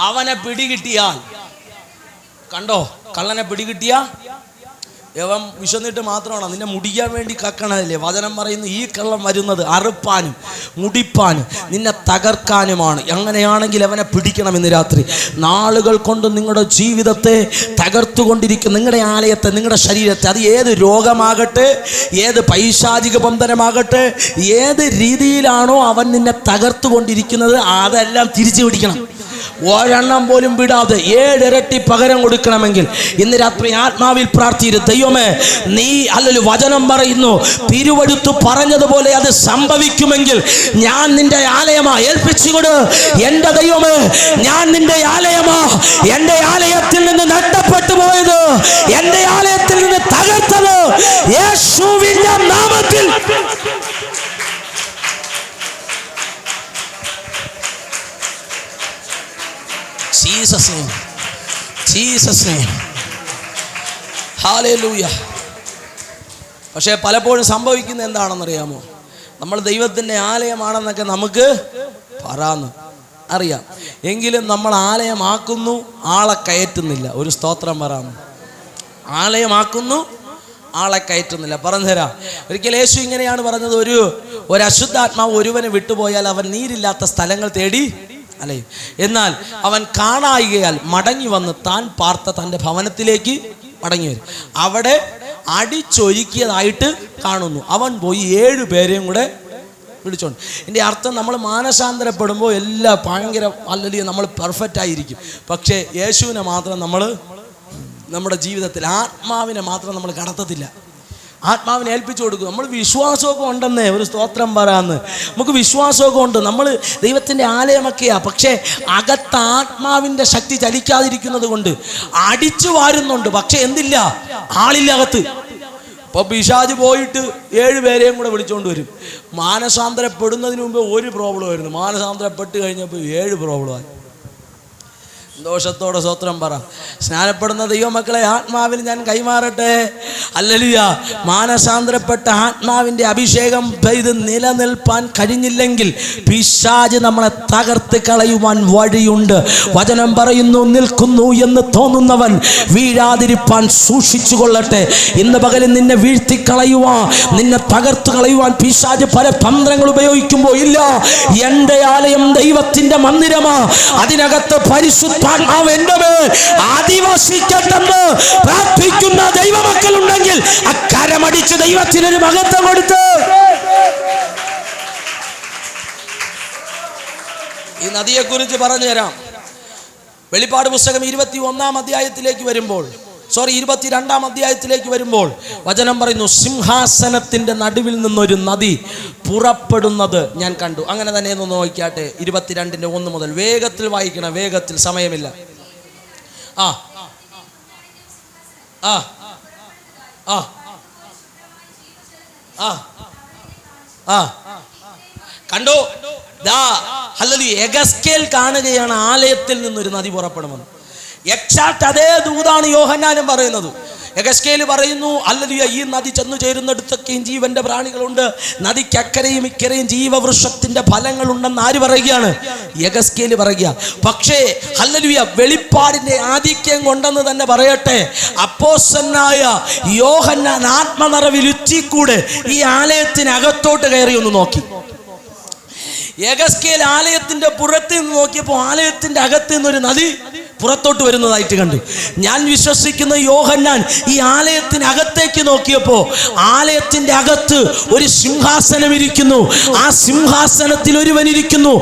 അവനെ പിടികിട്ടിയാൽ, കണ്ടോ, കള്ളനെ പിടികിട്ടിയ യവൻ വിശന്നിട്ട് മാത്രമാണോ? നിന്നെ മുടിക്കാൻ വേണ്ടി കക്കണതല്ലേ? വചനം പറയുന്നു ഈ കള്ളം വരുന്നത് അറുപ്പാനും മുടിപ്പാനും നിന്നെ തകർക്കാനുമാണ്. അങ്ങനെയാണെങ്കിൽ അവനെ പിടിക്കണം ഇന്ന് രാത്രി. നാളുകൾ കൊണ്ട് നിങ്ങളുടെ ജീവിതത്തെ തകർത്തുകൊണ്ടിരിക്കും, നിങ്ങളുടെ ആലയത്തെ, നിങ്ങളുടെ ശരീരത്തെ. അത് ഏത് രോഗമാകട്ടെ, ഏത് പൈശാചിക ബന്ധനമാകട്ടെ, ഏത് രീതിയിലാണോ അവൻ നിന്നെ തകർത്തുകൊണ്ടിരിക്കുന്നത് അതെല്ലാം തിരിച്ചു പിടിക്കണം. ഒരെണ്ണം പോലും വിടാതെ 7 ഇരട്ടി പകരം കൊടുക്കണമെങ്കിൽ ഇന്ന് രാത്രി ആത്മാവിൽ പ്രാർത്ഥിക്കരുത്. ദൈവമേ, നീ വചനം പറയുന്നു, തിരുവഴുത്ത് പറഞ്ഞതുപോലെ അത് സംഭവിക്കുമെങ്കിൽ ഞാൻ നിന്റെ ആലയമാ ഏൽപ്പിച്ചുകൊട്. എൻ്റെ ദൈവമേ, ഞാൻ നിന്റെ ആലയമാ. എൻ്റെ ആലയത്തിൽ നിന്ന് നഷ്ടപ്പെട്ടു പോയത്, എൻ്റെ ആലയത്തിൽ നിന്ന് തകർത്തത് യേശുവിന്റെ നാമത്തിൽ ജീസസ് നെയിം. ഹല്ലേലൂയ. പക്ഷേ പലപ്പോഴും സംഭവിക്കുന്നത് എന്താണെന്നറിയാമോ? നമ്മൾ ദൈവത്തിൻ്റെ ആലയമാണെന്നൊക്കെ നമുക്ക് പറയാന്ന് അറിയാം, എങ്കിലും നമ്മൾ ആലയമാക്കുന്നു, ആളെ കയറ്റുന്നില്ല. ഒരു സ്തോത്രം പറയാമോ? ആലയമാക്കുന്നു, ആളെ കയറ്റുന്നില്ല. പറഞ്ഞുതരാം. ഒരിക്കൽ യേശു ഇങ്ങനെയാണ് പറഞ്ഞത്, ഒരു അശുദ്ധാത്മാവ് ഒരുവനെ വിട്ടുപോയാൽ അവൻ നീരില്ലാത്ത സ്ഥലങ്ങൾ തേടി അലയും. എന്നാൽ അവൻ കാണായികയാൽ മടങ്ങി വന്ന് താൻ പാർത്ത തൻ്റെ ഭവനത്തിലേക്ക് മടങ്ങി വരും. അവിടെ അടിച്ചൊരുക്കിയതായിട്ട് കാണുന്നു. അവൻ പോയി 7 പേരെയും കൂടെ വിളിച്ചോണ്ട്. എൻ്റെ അർത്ഥം, നമ്മൾ മാനസാന്തരപ്പെടുമ്പോൾ എല്ലാം ഭയങ്കര നമ്മൾ പെർഫെക്റ്റ് ആയിരിക്കും. പക്ഷേ യേശുവിനെ മാത്രം നമ്മൾ നമ്മുടെ ജീവിതത്തിൽ, ആത്മാവിനെ മാത്രം നമ്മൾ കടത്തത്തില്ല. ആത്മാവിനെ ഏൽപ്പിച്ചു കൊടുക്കും. നമ്മൾ വിശ്വാസമൊക്കെ ഉണ്ടെന്നേ, ഒരു സ്തോത്രം പറയാന്ന്. നമുക്ക് വിശ്വാസമൊക്കെ ഉണ്ട്, നമ്മൾ ദൈവത്തിൻ്റെ ആലയമൊക്കെയാണ്. പക്ഷേ അകത്ത് ആത്മാവിൻ്റെ ശക്തി ചലിക്കാതിരിക്കുന്നത് കൊണ്ട് അടിച്ചു വാരുന്നുണ്ട്. പക്ഷെ എന്തില്ല, ആളില്ല അകത്ത്. അപ്പോൾ പിശാച് പോയിട്ട് 7 പേരെയും കൂടെ വിളിച്ചുകൊണ്ട് വരും. മാനസാന്തരപ്പെടുന്നതിന് മുമ്പ് ഒരു പ്രോബ്ലം ആയിരുന്നു, മാനസാന്തരപ്പെട്ട് കഴിഞ്ഞപ്പോൾ 7 പ്രോബ്ലമായി. സന്തോഷത്തോടെ സ്തോത്രം പറ. സ്നാനപ്പെടുന്ന ദൈവമക്കളെ, ആത്മാവിൽ ഞാൻ കൈമാറട്ടെ. ഹല്ലേലൂയ. മാനസാന്തരപ്പെട്ട ആത്മാവിൻ്റെ അഭിഷേകം ഇത് നിലനിൽപ്പാൻ കഴിഞ്ഞില്ലെങ്കിൽ പിശാച് നമ്മളെ തകർത്ത് കളയുവാൻ വഴിയുണ്ട്. വചനം പറയുന്നു, നിൽക്കുന്നു എന്ന് തോന്നുന്നവൻ വീഴാതിരിപ്പാൻ സൂക്ഷിച്ചു കൊള്ളട്ടെ. ഇന്ന് പകലിൽ നിന്നെ വീഴ്ത്തിക്കളയുവാൻ, നിന്നെ തകർത്ത് കളയുവാൻ പിശാച് പല തന്ത്രങ്ങൾ ഉപയോഗിക്കുമ്പോൾ, ഇല്ല, എൻ്റെ ആലയം ദൈവത്തിൻ്റെ മന്ദിരമാ, അതിനകത്ത് പരിശുദ്ധ എന്റെ മേൽ ആദിവസിക്കട്ടെന്ന് പ്രാർത്ഥിക്കുന്ന ദൈവമക്കളുണ്ടെങ്കിൽ അക്കരമടിച്ച് ദൈവത്തിനൊരു മഹത്വം കൊടുത്ത് ഈ നദിയെക്കുറിച്ച് പറഞ്ഞു തരാം. വെളിപ്പാട് പുസ്തകം 21-ാം അധ്യായത്തിലേക്ക് വരുമ്പോൾ 22-ാം അധ്യായത്തിലേക്ക് വരുമ്പോൾ വചനം പറയുന്നു, സിംഹാസനത്തിന്റെ നടുവിൽ നിന്നൊരു നദി പുറപ്പെടുന്നത് ഞാൻ കണ്ടു. അങ്ങനെ തന്നെ ഒന്ന് നോക്കിയാട്ടെ, 22-1 മുതൽ. വേഗത്തിൽ വായിക്കണം, വേഗത്തിൽ, സമയമില്ല. ആ ആ ആ ആ ആ കണ്ടു. എഗസ്കേൽ കാണുകയാണ് ആലയത്തിൽ നിന്നൊരു നദി പുറപ്പെടുമെന്ന്. എക്സാക്ട് അതേ ദൂതാണ് യോഹന്നാനും പറയുന്നത്. എഗസ്കേൽ പറയുന്നു, ഹല്ലേലൂയ, ഈ നദി ചെന്നു ചേരുന്നിടത്തൊക്കെയും ജീവന്റെ പ്രാണികളുണ്ട്, നദിക്കക്കരയും ഇക്കരയും ജീവവൃക്ഷത്തിന്റെ ഫലങ്ങളുണ്ടെന്ന് ആര് പറയുകയാണ്? എഗസ്കേൽ പറയുക. പക്ഷേ ഹല്ലേലൂയ, വെളിപ്പാടിന്റെ ആധിക്യം കൊണ്ടെന്ന് തന്നെ പറയട്ടെ, അപ്പോസ്തലനായ യോഹന്നാൻ ആത്മനിറവിൽ ഉച്ചിക്കൂടെ ഈ ആലയത്തിനകത്തോട്ട് കയറി ഒന്ന് നോക്കി. എഗസ്കേൽ ആലയത്തിന്റെ പുറത്ത് നിന്ന് നോക്കിയപ്പോൾ ആലയത്തിന്റെ അകത്ത് നിന്നൊരു നദി പുറത്തോട്ട് വരുന്നതായിട്ട് കണ്ടു. ഞാൻ വിശ്വസിക്കുന്ന യോഹന്നാൻ ഈ ആലയത്തിനകത്തേക്ക് നോക്കിയപ്പോൾ ആലയത്തിന്റെ അകത്ത് ഒരു സിംഹാസനം ഇരിക്കുന്നു. ആ സിംഹാസനത്തിൽ ഒരുവൻ ഇരിക്കുന്നു.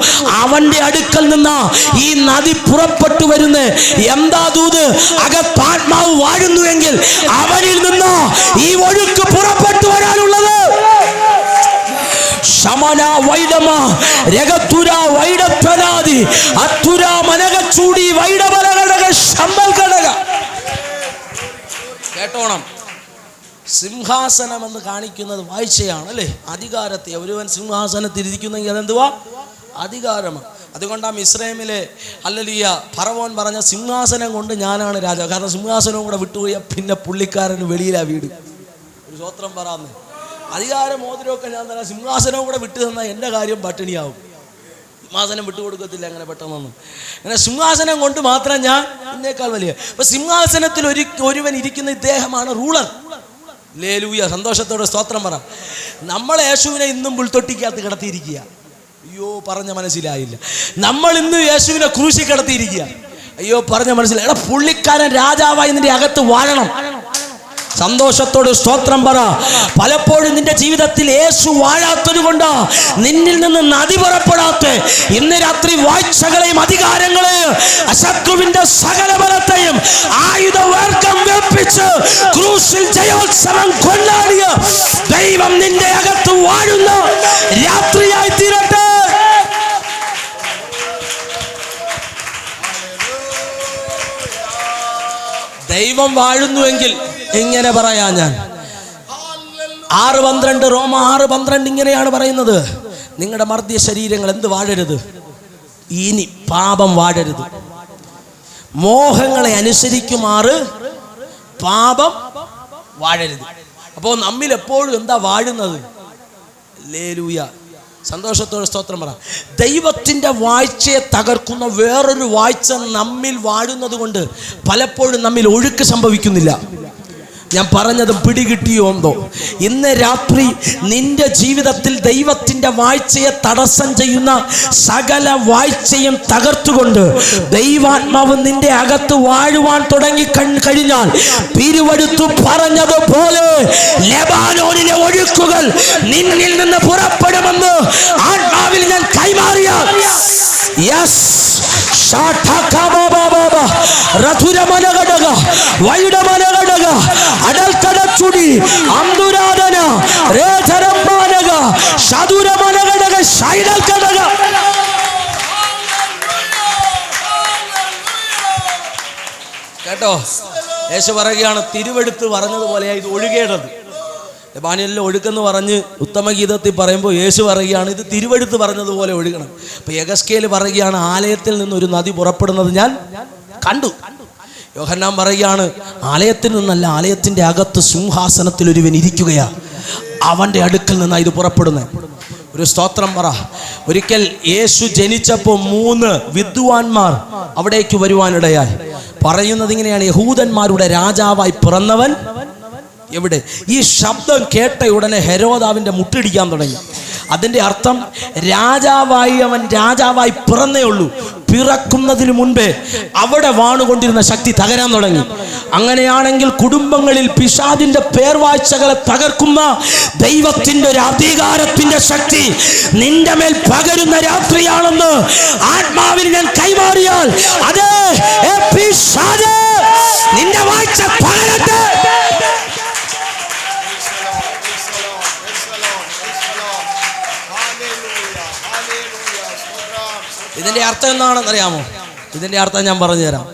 അവന്റെ അടുക്കൽ നിന്ന് ഈ നദി പുറപ്പെട്ടു വരുന്ന എന്താ ദൂത്? അകത്താത്മാവ് വാഴുന്നുവെങ്കിൽ അവനിൽ നിന്ന് ഈ ഒഴുക്ക് പുറപ്പെട്ടു വരാനുള്ളത്. ശമന വൈഡമ രഗതുര വൈഡപ്രനാദി അത്തുര മനകച്ചൂടി വൈഡബലഘടക ശമ്പൽഘടക. കേട്ടോണം, സിംഹാസനം എന്ന് കാണിക്കുന്നത് വാഴ്ചയാണ്, അല്ലേ? അധികാരത്തെ. ഒരുവൻ സിംഹാസനത്തിൽ ഇരിക്കുന്നെങ്കിൽ അതെന്തുവാ? അധികാരമാണ്. അതുകൊണ്ടാണ് ഇസ്രായേലിലെ ഹല്ലേലൂയ ഫറവോൻ പറഞ്ഞ, സിംഹാസനം കൊണ്ട് ഞാനാണ് രാജാവ്. കാരണം സിംഹാസനവും കൂടെ വിട്ടുപോയാൽ പിന്നെ പുള്ളിക്കാരന് വെളിയിലാ വീട്. ഒരു സ്വത്രം പറയാന്ന്, അധികാരം മോതിരമൊക്കെ ഞാൻ തരാം, സിംഹാസനവും കൂടെ വിട്ടു തന്നാൽ എൻ്റെ കാര്യം പട്ടിണിയാവും. സിംഹാസനം വിട്ടുകൊടുക്കത്തില്ല അങ്ങനെ പെട്ടെന്നൊന്നും. അങ്ങനെ സിംഹാസനം കൊണ്ട് മാത്രം ഞാൻ എന്നേക്കാൾ വലിയ. അപ്പൊ സിംഹാസനത്തിൽ ഒരുവൻ ഇരിക്കുന്ന ഇദ്ദേഹമാണ് റൂളർ. ഹല്ലേലൂയ, സന്തോഷത്തോടെ സ്തോത്രം പറ. നമ്മളെ യേശുവിനെ ഇന്നും പുൽത്തൊട്ടിക്കകത്ത് കിടത്തിയിരിക്കുക. അയ്യോ, പറഞ്ഞ മനസ്സിലായില്ല. നമ്മൾ ഇന്ന് യേശുവിനെ ക്രൂശി കിടത്തിയിരിക്കുക. അയ്യോ, പറഞ്ഞ മനസ്സിലായി. എടാ, പുള്ളിക്കാരൻ രാജാവായി നിന്റെ അകത്ത് വാഴണം. സന്തോഷത്തോട് സ്തോത്രം പറ. പലപ്പോഴും നിന്റെ ജീവിതത്തിൽ യേശു വാഴാത്തത് കൊണ്ട് നിന്നിൽ നിന്ന് നദി പുറപ്പെടാത്ത ഇന്ന് രാത്രി വാഴ്ചകളെയും അധികാരങ്ങളെയും അശത്രുവിന്റെ സകല ബലത്തെയും ആയുധവർഗം വെപ്പിച്ച് ക്രൂശിൽ ജയോത്സവം കൊണ്ടാടിയ ദൈവം നിന്റെ അകത്ത് വാഴുന്ന രാത്രിയായി തീരട്ടെ. ദൈവം വാഴുന്നുവെങ്കിൽ ഇങ്ങനെ പറയാ ഞാൻ. 6:12 റോമ 6:12 ഇങ്ങനെയാണ് പറയുന്നത്, നിങ്ങളുടെ മർദ്യ ശരീരങ്ങൾ എന്ത് വാഴരുത്? ഇനി പാപം വാഴരുത്. മോഹങ്ങളെ അനുസരിക്കുമാറ് പാപം വാഴരുത്. അപ്പോൾ നമ്മിൽ എപ്പോഴും എന്താ വാഴുന്നത്? ഹല്ലേലൂയ, സന്തോഷത്തോടെ സ്തോത്രം പറ. ദൈവത്തിൻ്റെ വാഴ്ചയെ തകർക്കുന്ന വേറൊരു വാഴ്ച നമ്മിൽ വാഴുന്നത് കൊണ്ട് പലപ്പോഴും നമ്മിൽ ഒഴുക്ക് സംഭവിക്കുന്നില്ല. ഞാൻ പറഞ്ഞത് പിടികിട്ടിയോ എന്തോ? ഇന്ന് രാത്രി നിന്റെ ജീവിതത്തിൽ ദൈവത്തിൻ്റെ വാഴ്ചയെ തടസ്സം ചെയ്യുന്ന സകല വാഴ്ചയും തകർത്തുകൊണ്ട് ദൈവാത്മാവ് നിന്റെ അകത്ത് വാഴുവാൻ തുടങ്ങി കഴിഞ്ഞാൽ തിരുവെടുത്തു പറഞ്ഞതുപോലെ ലെബാനോനിലെ ഒഴുക്കുകൾ നിന്നിൽ നിന്ന് പുറപ്പെടുമെന്ന് ആത്മാവിൽ ഞാൻ കൈമാറിയാൽ കേട്ടോ, യേശു പറയുകയാണ്, തിരുവെടുത്ത് പറഞ്ഞതുപോലെ ഇത് ഒഴുകേണ്ടത്. ലെബാനോനിലെ ഒഴുക്കെന്ന് പറഞ്ഞ് ഉത്തമഗീതത്തിൽ പറയുമ്പോൾ യേശു പറയുകയാണ്, ഇത് തിരുവെടുത്ത് പറഞ്ഞതുപോലെ ഒഴുകണം. അപ്പൊ എഗസ്കേൽ പറയുകയാണ്, ആലയത്തിൽ നിന്നൊരു നദി പുറപ്പെടുന്നത് ഞാൻ കണ്ടു. യോഹന്നാൻ പറയുകയാണ്, ആലയത്തിൽ നിന്നല്ല, ആലയത്തിന്റെ അകത്ത് സിംഹാസനത്തിൽ ഒരുവൻ ഇരിക്കുകയാ, അവന്റെ അടുക്കൽ നിന്നാണ് ഇത് പുറപ്പെടുന്നത്. ഒരു സ്തോത്രം പറ. ഒരിക്കൽ യേശു ജനിച്ചപ്പോൾ 3 വിദ്വാൻമാർ അവിടേക്ക് വരുവാനിടയായി. പറയുന്നത് ഇങ്ങനെയാണ്, യഹൂദന്മാരുടെ രാജാവായി പിറന്നവൻ എവിടെ? ഈ ശബ്ദം കേട്ട ഉടനെ ഹെരോദാവിന്റെ മുട്ടിടിക്കാൻ തുടങ്ങി. അതിൻ്റെ അർത്ഥം രാജാവായി പിറന്നേ ഉള്ളൂ. പിറക്കുന്നതിന് മുൻപേ അവിടെ വാണുകൊണ്ടിരുന്ന ശക്തി തകരാൻ തുടങ്ങി. അങ്ങനെയാണെങ്കിൽ കുടുംബങ്ങളിൽ പിശാചിന്റെ പേർവാഴ്ചകളെ തകർക്കുന്ന ദൈവത്തിന്റെ ഒരു അധികാരത്തിന്റെ ശക്തി നിന്റെ മേൽ പകരുന്ന രാത്രിയാണെന്ന് ആത്മാവിൽ ഞാൻ കൈമാറിയാൽ അതെ, പിശാച് നിന്റെ വാഴ്ച പകരട്ടെ. ഇതിൻ്റെ അർത്ഥം എന്താണെന്ന് അറിയാമോ? ഇതിൻ്റെ അർത്ഥം ഞാൻ പറഞ്ഞുതരാം.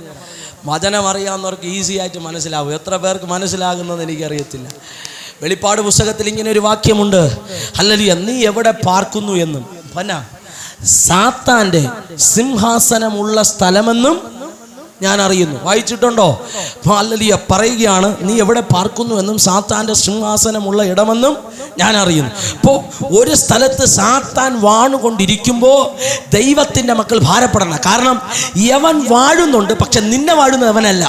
വചനം അറിയാവുന്നവർക്ക് ഈസി ആയിട്ട് മനസ്സിലാവും. എത്ര പേർക്ക് മനസ്സിലാകുന്നത് എനിക്കറിയത്തില്ല. വെളിപ്പാട് പുസ്തകത്തിൽ ഇങ്ങനെ ഒരു വാക്യമുണ്ട്, ഹല്ലേലൂയ, നീ എവിടെ പാർക്കുന്നു എന്നും സാത്താൻ്റെ സിംഹാസനമുള്ള സ്ഥലമെന്നും ഞാൻ അറിയുന്നു. വായിച്ചിട്ടുണ്ടോ? ഹല്ലേലൂയ പറയുകയാണ്, നീ എവിടെ പാർക്കുന്നു എന്നും സാത്താൻ്റെ സിംഹാസനമുള്ള ഇടമെന്നും ഞാൻ അറിയുന്നു. അപ്പോൾ ഒരു സ്ഥലത്ത് സാത്താൻ വാണുകൊണ്ടിരിക്കുമ്പോൾ ദൈവത്തിൻ്റെ മക്കൾ ഭാരപ്പെടണം. കാരണം യവൻ വാഴുന്നുണ്ട്, പക്ഷെ നിന്നെ വാഴുന്നത് അവനല്ല.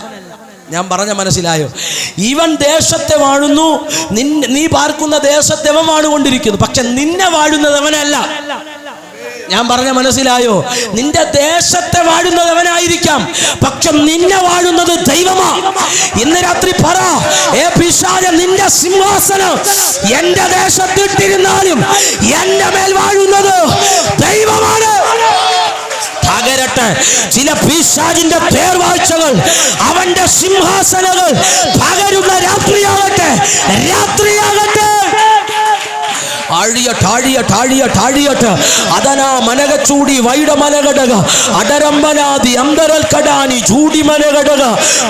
ഞാൻ പറഞ്ഞ മനസ്സിലായോ? ഇവൻ ദേശത്തെ വാഴുന്നു, നീ പാർക്കുന്ന ദേശത്തെ അവൻ വാണുകൊണ്ടിരിക്കുന്നു, പക്ഷെ നിന്നെ വാഴുന്നത് അവനല്ല. ഞാൻ പറഞ്ഞ മനസ്സിലായോ? നിന്റെ ദേശത്തെ വാഴുന്നത് അവനായിരിക്കാം, പക്ഷെ നിന്നെ വാഴുന്നത് ദൈവമാ. ഇന്ന് രാത്രി പറ, പിശാചേ, നിന്റെ സിംഹാസനം എന്റെ ദേശത്തിട്ടിരുന്നാലും എന്റെ മേൽ വാഴുന്നത് ദൈവമാണ്. തകരട്ടെ. ചില പിശാചിന്റെ പേർവാഴ്ചകൾ അവന്റെ സിംഹാസനങ്ങൾ പകരുന്ന രാത്രിയാകട്ടെ. അതനാ മനകച്ചൂടി വൈഡമനഘടക അടരമ്പനാദി അന്തരൽക്കടാനി ചൂടി മനഘടക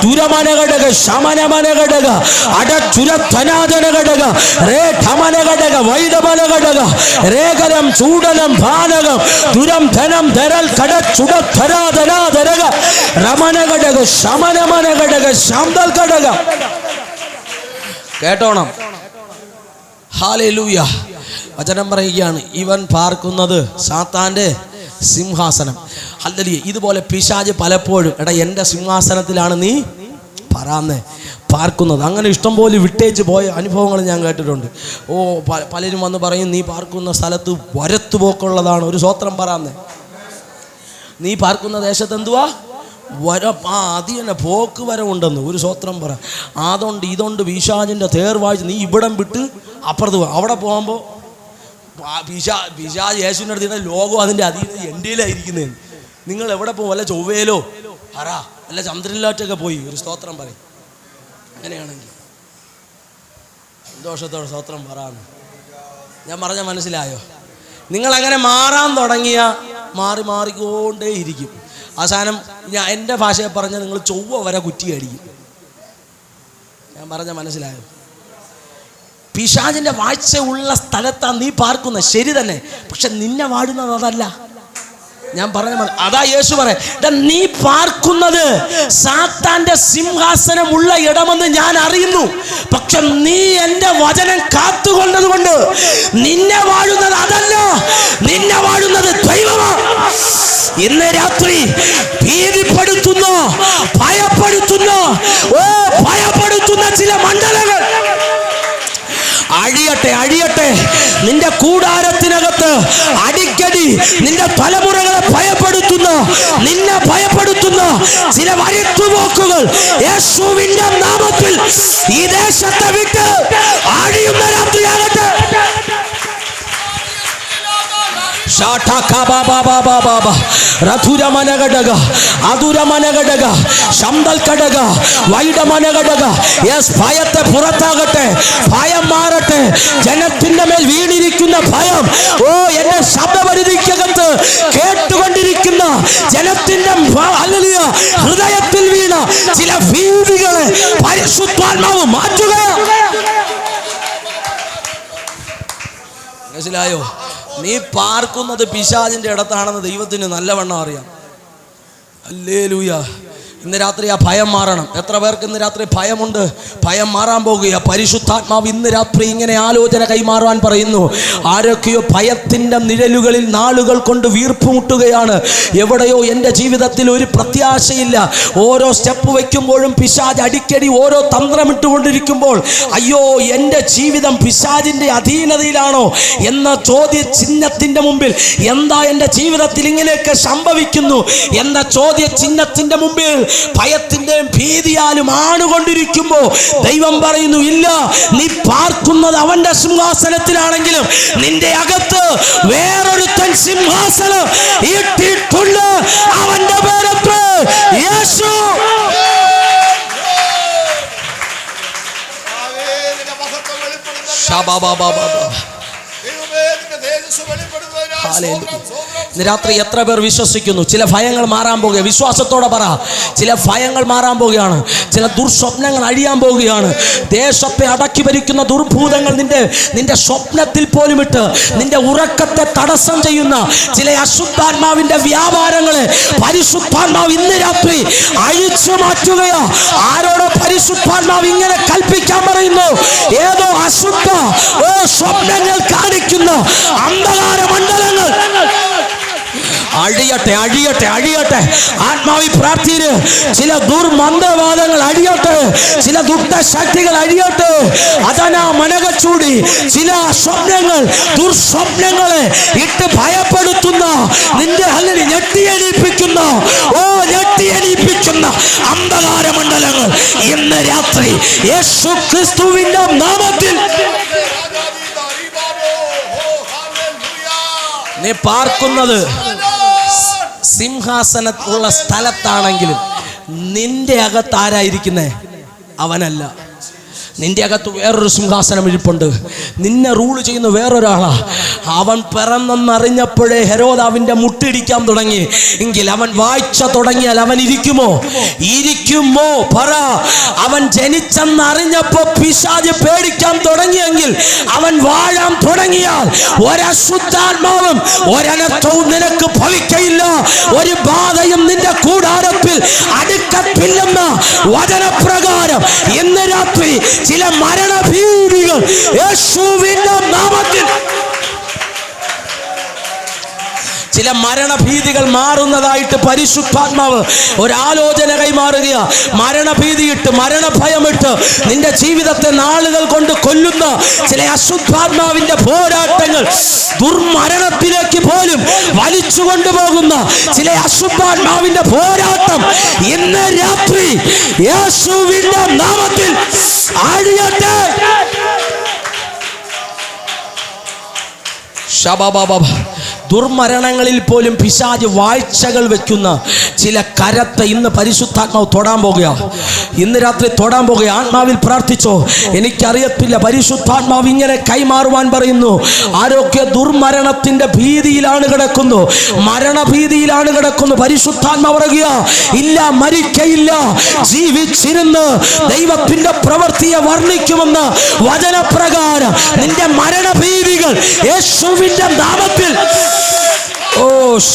ദുരമനഘടക ശമനമനഘടക അടച്ചുരധനാജനഘടക രേ ഠമനഘടക വൈഡമനഘടക രേഖരം ചൂടനം ഭാനകം ദുരം ധനം ധരൽ കടച്ചുടധരാധനാധരക രമനഘടക ശമനമനഘടക ശാന്തൽ ഘടക. കേട്ടോണം. ഹല്ലേലൂയ. വചനം പറയുകയാണ്, ഇവൻ പാർക്കുന്നത് സാത്താൻ്റെ സിംഹാസനം. ഹല്ലേലൂയ. ഇതുപോലെ പിശാച് പലപ്പോഴും എടാ എൻ്റെ സിംഹാസനത്തിലാണ് നീ പാർക്കുന്നത്. അങ്ങനെ ഇഷ്ടംപോലെ വിട്ടേച്ച് പോയ അനുഭവങ്ങൾ ഞാൻ കേട്ടിട്ടുണ്ട്. പലരും വന്ന് പറയും, നീ പാർക്കുന്ന സ്ഥലത്ത് വരത്തുപോക്കുള്ളതാണ്. ഒരു സ്വോത്രം പറയാന്നേ. നീ പാർക്കുന്ന ദേശത്ത് എന്തുവാ അത് തന്നെ പോക്ക് വരവുണ്ടെന്ന് ഒരു സ്വോത്രം പറ. അതുകൊണ്ട് ഇതുകൊണ്ട് പിശാചിൻ്റെ തേർവാഴ്ച. നീ ഇവിടം വിട്ട് അപ്പുറത്ത് പോകും. അവിടെ പോകുമ്പോൾ പിശാച് യേശുവിൻ്റെ അടുത്ത് ലോകം അതിൻ്റെ അധീനത എൻ്റെയിലായിരിക്കുന്നതെന്ന്. നിങ്ങൾ എവിടെ പോകും? വല്ല ചൊവ്വയിലോ അല്ല ചന്ദ്രനിലോട്ടൊക്കെ പോയി ഒരു സ്തോത്രം പറയും. അങ്ങനെയാണെങ്കിൽ സന്തോഷത്തോടെ സ്തോത്രം പറയാന്ന് ഞാൻ പറഞ്ഞ മനസ്സിലായോ? നിങ്ങളങ്ങനെ മാറാൻ തുടങ്ങിയ മാറിക്കൊണ്ടേ ഇരിക്കും. അവസാനം ഞാൻ എൻ്റെ ഭാഷയെ പറഞ്ഞാൽ നിങ്ങൾ ചൊവ്വ വരെ കുറ്റിയടിക്കും. ഞാൻ പറഞ്ഞ മനസ്സിലായോ? പിശാചിന്റെ വാഴ്ച ഉള്ള സ്ഥലത്താണ് നീ പാർക്കുന്നത്, ശരി തന്നെ, പക്ഷെ നിന്നെ വാഴുന്നത് അതല്ല. ഞാൻ പറഞ്ഞ അതാ യേശു പറയാ, നീ പാർക്കുന്നത് സാത്താന്റെ സിംഹാസനമുള്ള ഇടമെന്ന് ഞാൻ അറിയുന്നു, പക്ഷെ നീ എൻ്റെ വചനം കാത്തുകൊണ്ടത് കൊണ്ട് നിന്നെ വാഴുന്നത് അതല്ല, നിന്നെ വാഴുന്നത് ദൈവമാണ്. ഇന്ന് രാത്രി ഭീതിപ്പെടുത്തുന്ന ഭയപ്പെടുത്തുന്ന ചില മണ്ഡലങ്ങൾ അഴിയട്ടെ. നിന്റെ കൂടാരത്തിനകത്ത് അടിക്കടി നിന്റെ തലമുറകളെ നിന്നെ ഭയപ്പെടുത്തുന്ന ചില വരത്തുപോക്കുകൾ യേശുവിന്റെ നാമത്തിൽ ഈ ദേശത്തെ വിട്ട് അഴിയുന്ന രാത്രിയാകട്ടെ. ഭയത്തെ പുറത്താകട്ടെ, ഭയം മാറട്ടെ. ജനത്തിന്റെ മേൽ വീണിരിക്കുന്ന ഭയം, എന്റെ ശബ്ദപരിധിക്കകത്ത് കേട്ടുകൊണ്ടിരിക്കുന്ന ജനത്തിന്റെ ഹൃദയത്തിൽ വീണ ചില ഭീതികളെ പരിശുദ്ധാത്മാവ് മാറ്റുകയാണ്. മനസ്സിലായോ? നീ പാർക്കുന്നത് പിശാചിന്റെ ഇടത്താണെന്ന് ദൈവത്തിന് നല്ലവണ്ണം അറിയാം. ഹല്ലേലൂയ. ഇന്ന് രാത്രി ആ ഭയം മാറണം. എത്ര പേർക്ക് ഇന്ന് രാത്രി ഭയമുണ്ട്? ഭയം മാറാൻ പോകുക. പരിശുദ്ധാത്മാവ് ഇന്ന് രാത്രി ഇങ്ങനെ ആലോചന കൈമാറാൻ പറയുന്നു. ആരൊക്കെയോ ഭയത്തിൻ്റെ നിഴലുകളിൽ നാളുകൾ കൊണ്ട് വീർപ്പുമുട്ടുകയാണ്. എവിടെയോ എൻ്റെ ജീവിതത്തിൽ ഒരു പ്രത്യാശയില്ല. ഓരോ സ്റ്റെപ്പ് വയ്ക്കുമ്പോഴും പിശാച് അടിക്കടി ഓരോ തന്ത്രമിട്ടുകൊണ്ടിരിക്കുമ്പോൾ അയ്യോ എൻ്റെ ജീവിതം പിശാചിൻ്റെ അധീനതയിലാണോ എന്ന ചോദ്യചിഹ്നത്തിൻ്റെ മുമ്പിൽ, എന്താ എൻ്റെ ജീവിതത്തിൽ ഇങ്ങനെയൊക്കെ സംഭവിക്കുന്നു എന്ന ചോദ്യചിഹ്നത്തിൻ്റെ മുമ്പിൽ ഭയത്തിൻ്റെയും ഭീതിയാലും ആണുകൊണ്ടിരിക്കുമ്പോൾ ദൈവം പറയുന്നു, ഇല്ല, നീ പാർക്കുന്നത് അവൻ്റെ സിംഹാസനത്തിലാണെങ്കിലും നിന്റെ അകത്ത് വേറൊരുത്തൻ സിംഹാസനം ഇട്ടിട്ടുണ്ട്. അവൻ്റെ പേരത്ത് യേശു. ഇന്ന് രാത്രി എത്ര പേർ വിശ്വസിക്കുന്നു? ചില ഭയങ്ങൾ മാറാൻ പോകുക. വിശ്വാസത്തോടെ പറ, ചില ഭയങ്ങൾ മാറാൻ പോവുകയാണ്. ചില ദുർസ്വപ്നങ്ങൾ അഴിയാൻ പോവുകയാണ്. ദേശത്തെ അടക്കി ഭരിക്കുന്ന ദുർഭൂതങ്ങൾ നിന്റെ സ്വപ്നത്തിൽ പോലും ഇട്ട് നിന്റെ ഉറക്കത്തെ തടസ്സം ചെയ്യുന്ന ചില അശുദ്ധാത്മാവിന്റെ വ്യാപാരങ്ങളെ പരിശുദ്ധാത്മാവ് ഇന്ന് രാത്രി അഴിച്ചു മാറ്റുകയോ. ആരോടോ പരിശുദ്ധാത്മാവ് ഇങ്ങനെ കൽപ്പിക്കാൻ പറയുന്നു, ഏതോ അശുദ്ധ സ്വപ്നങ്ങൾ കാണിക്കുന്ന അന്ധകാര മണ്ഡലങ്ങൾ അഴിയട്ടെ, അഴിയട്ടെ, അഴിയട്ടെ. ആത്മാവി പ്രാർത്ഥിന് ചില ദുർമന്ത്രവാദങ്ങൾ അഴിയട്ടെ, ചില ദുഷ്ടശക്തികൾ അഴിയട്ടെ. അതനാ മനകച്ചൂടി ചില സ്വപ്നങ്ങൾ, ദുർസ്വപ്നങ്ങളെ ഇട്ട് ഭയപ്പെടുത്തുന്ന, നിന്റെ അല്ലെങ്കിൽ ഞെട്ടിയടിപ്പിക്കുന്ന ഞെട്ടിയടിപ്പിക്കുന്ന അന്ധകാര മണ്ഡലങ്ങൾ ഇന്ന് രാത്രി യേശു ക്രിസ്തുവിന്റെ നാമത്തിൽ നീ പാർക്കുന്നത് സിംഹാസനത്തുള്ള സ്ഥലത്താണെങ്കിലും നിന്റെ അകത്ത് ആരായിരിക്കുന്നേ? അവനല്ല. നിന്റെ അകത്ത് വേറൊരു സിംഹാസനം ഇരിപ്പുണ്ട്. നിന്നെ റൂൾ ചെയ്യുന്ന വേറൊരാളാ. അവൻ പിറന്നെന്നറിഞ്ഞപ്പോഴേ ഹെരോദാവിൻ്റെ മുട്ടിടിക്കാൻ തുടങ്ങി. എങ്കിൽ അവൻ വാഴ്ച തുടങ്ങിയാൽ അവൻ ഇരിക്കുമോ? ഇരിക്കുമോ? പറ. അവൻ ജനിച്ചെന്നറിഞ്ഞപ്പോ പിശാച് പേടിക്കാൻ തുടങ്ങിയെങ്കിൽ അവൻ വാഴാൻ തുടങ്ങിയാൽ ഒരശുദ്ധാത്മാവും ഒരനർത്ഥവും നിനക്ക് ഭവിക്കയില്ല. ഒരു ബാധയും നിന്റെ കൂടാരത്തിൽ അടുക്കത്തില്ലെന്ന വചനപ്രകാരം ഇന്ന് രാത്രി ചില മരണഭീതികൾ യേശുവിന്റെ നാമത്തിൽ, ചില മരണഭീതികൾ മാറുന്നതായിട്ട് പരിശുദ്ധാത്മാവ് ഒരാലോചന കൈമാറുക. മരണഭീതിയിട്ട്, മരണഭയമിട്ട് നിന്റെ ജീവിതത്തെ നാളുകൾ കൊണ്ട് കൊല്ലുന്ന ചില അശുദ്ധാത്മാവിന്റെ പോരാട്ടങ്ങൾ, ദുർമരണത്തിലേക്ക് പോലും വലിച്ചു കൊണ്ടുപോകുന്ന ചില അശുദ്ധാത്മാവിന്റെ പോരാട്ടം ഇന്ന് രാത്രി യേശുവിന്റെ നാമത്തിൽ അഴിയട്ടെ. ദുർമരണങ്ങളിൽ പോലും പിശാച് വാഴ്ചകൾ വെക്കുന്ന ചില കരത്തെ ഇന്ന് പരിശുദ്ധാത്മാവ് തൊടാൻ പോകുക. ഇന്ന് രാത്രി തൊടാൻ പോകുക. ആത്മാവിൽ പ്രാർത്ഥിച്ചോ. എനിക്കറിയത്തില്ല, പരിശുദ്ധാത്മാവ് ഇങ്ങനെ കൈമാറുവാൻ പറയുന്നു. ആരൊക്കെ ദുർമരണത്തിന്റെ ഭീതിയിലാണ് കിടക്കുന്നു, മരണഭീതിയിലാണ് കിടക്കുന്നു, പരിശുദ്ധാത്മാവ് പറയുക, ഇല്ല, മരിക്കയില്ല, ജീവിച്ചിരുന്ന് ദൈവത്തിന്റെ പ്രവൃത്തിയെ വർണ്ണിക്കുമെന്ന് വചനപ്രകാരം നിന്റെ മരണഭീതികൾ യേശുവിന്റെ നാമത്തിൽ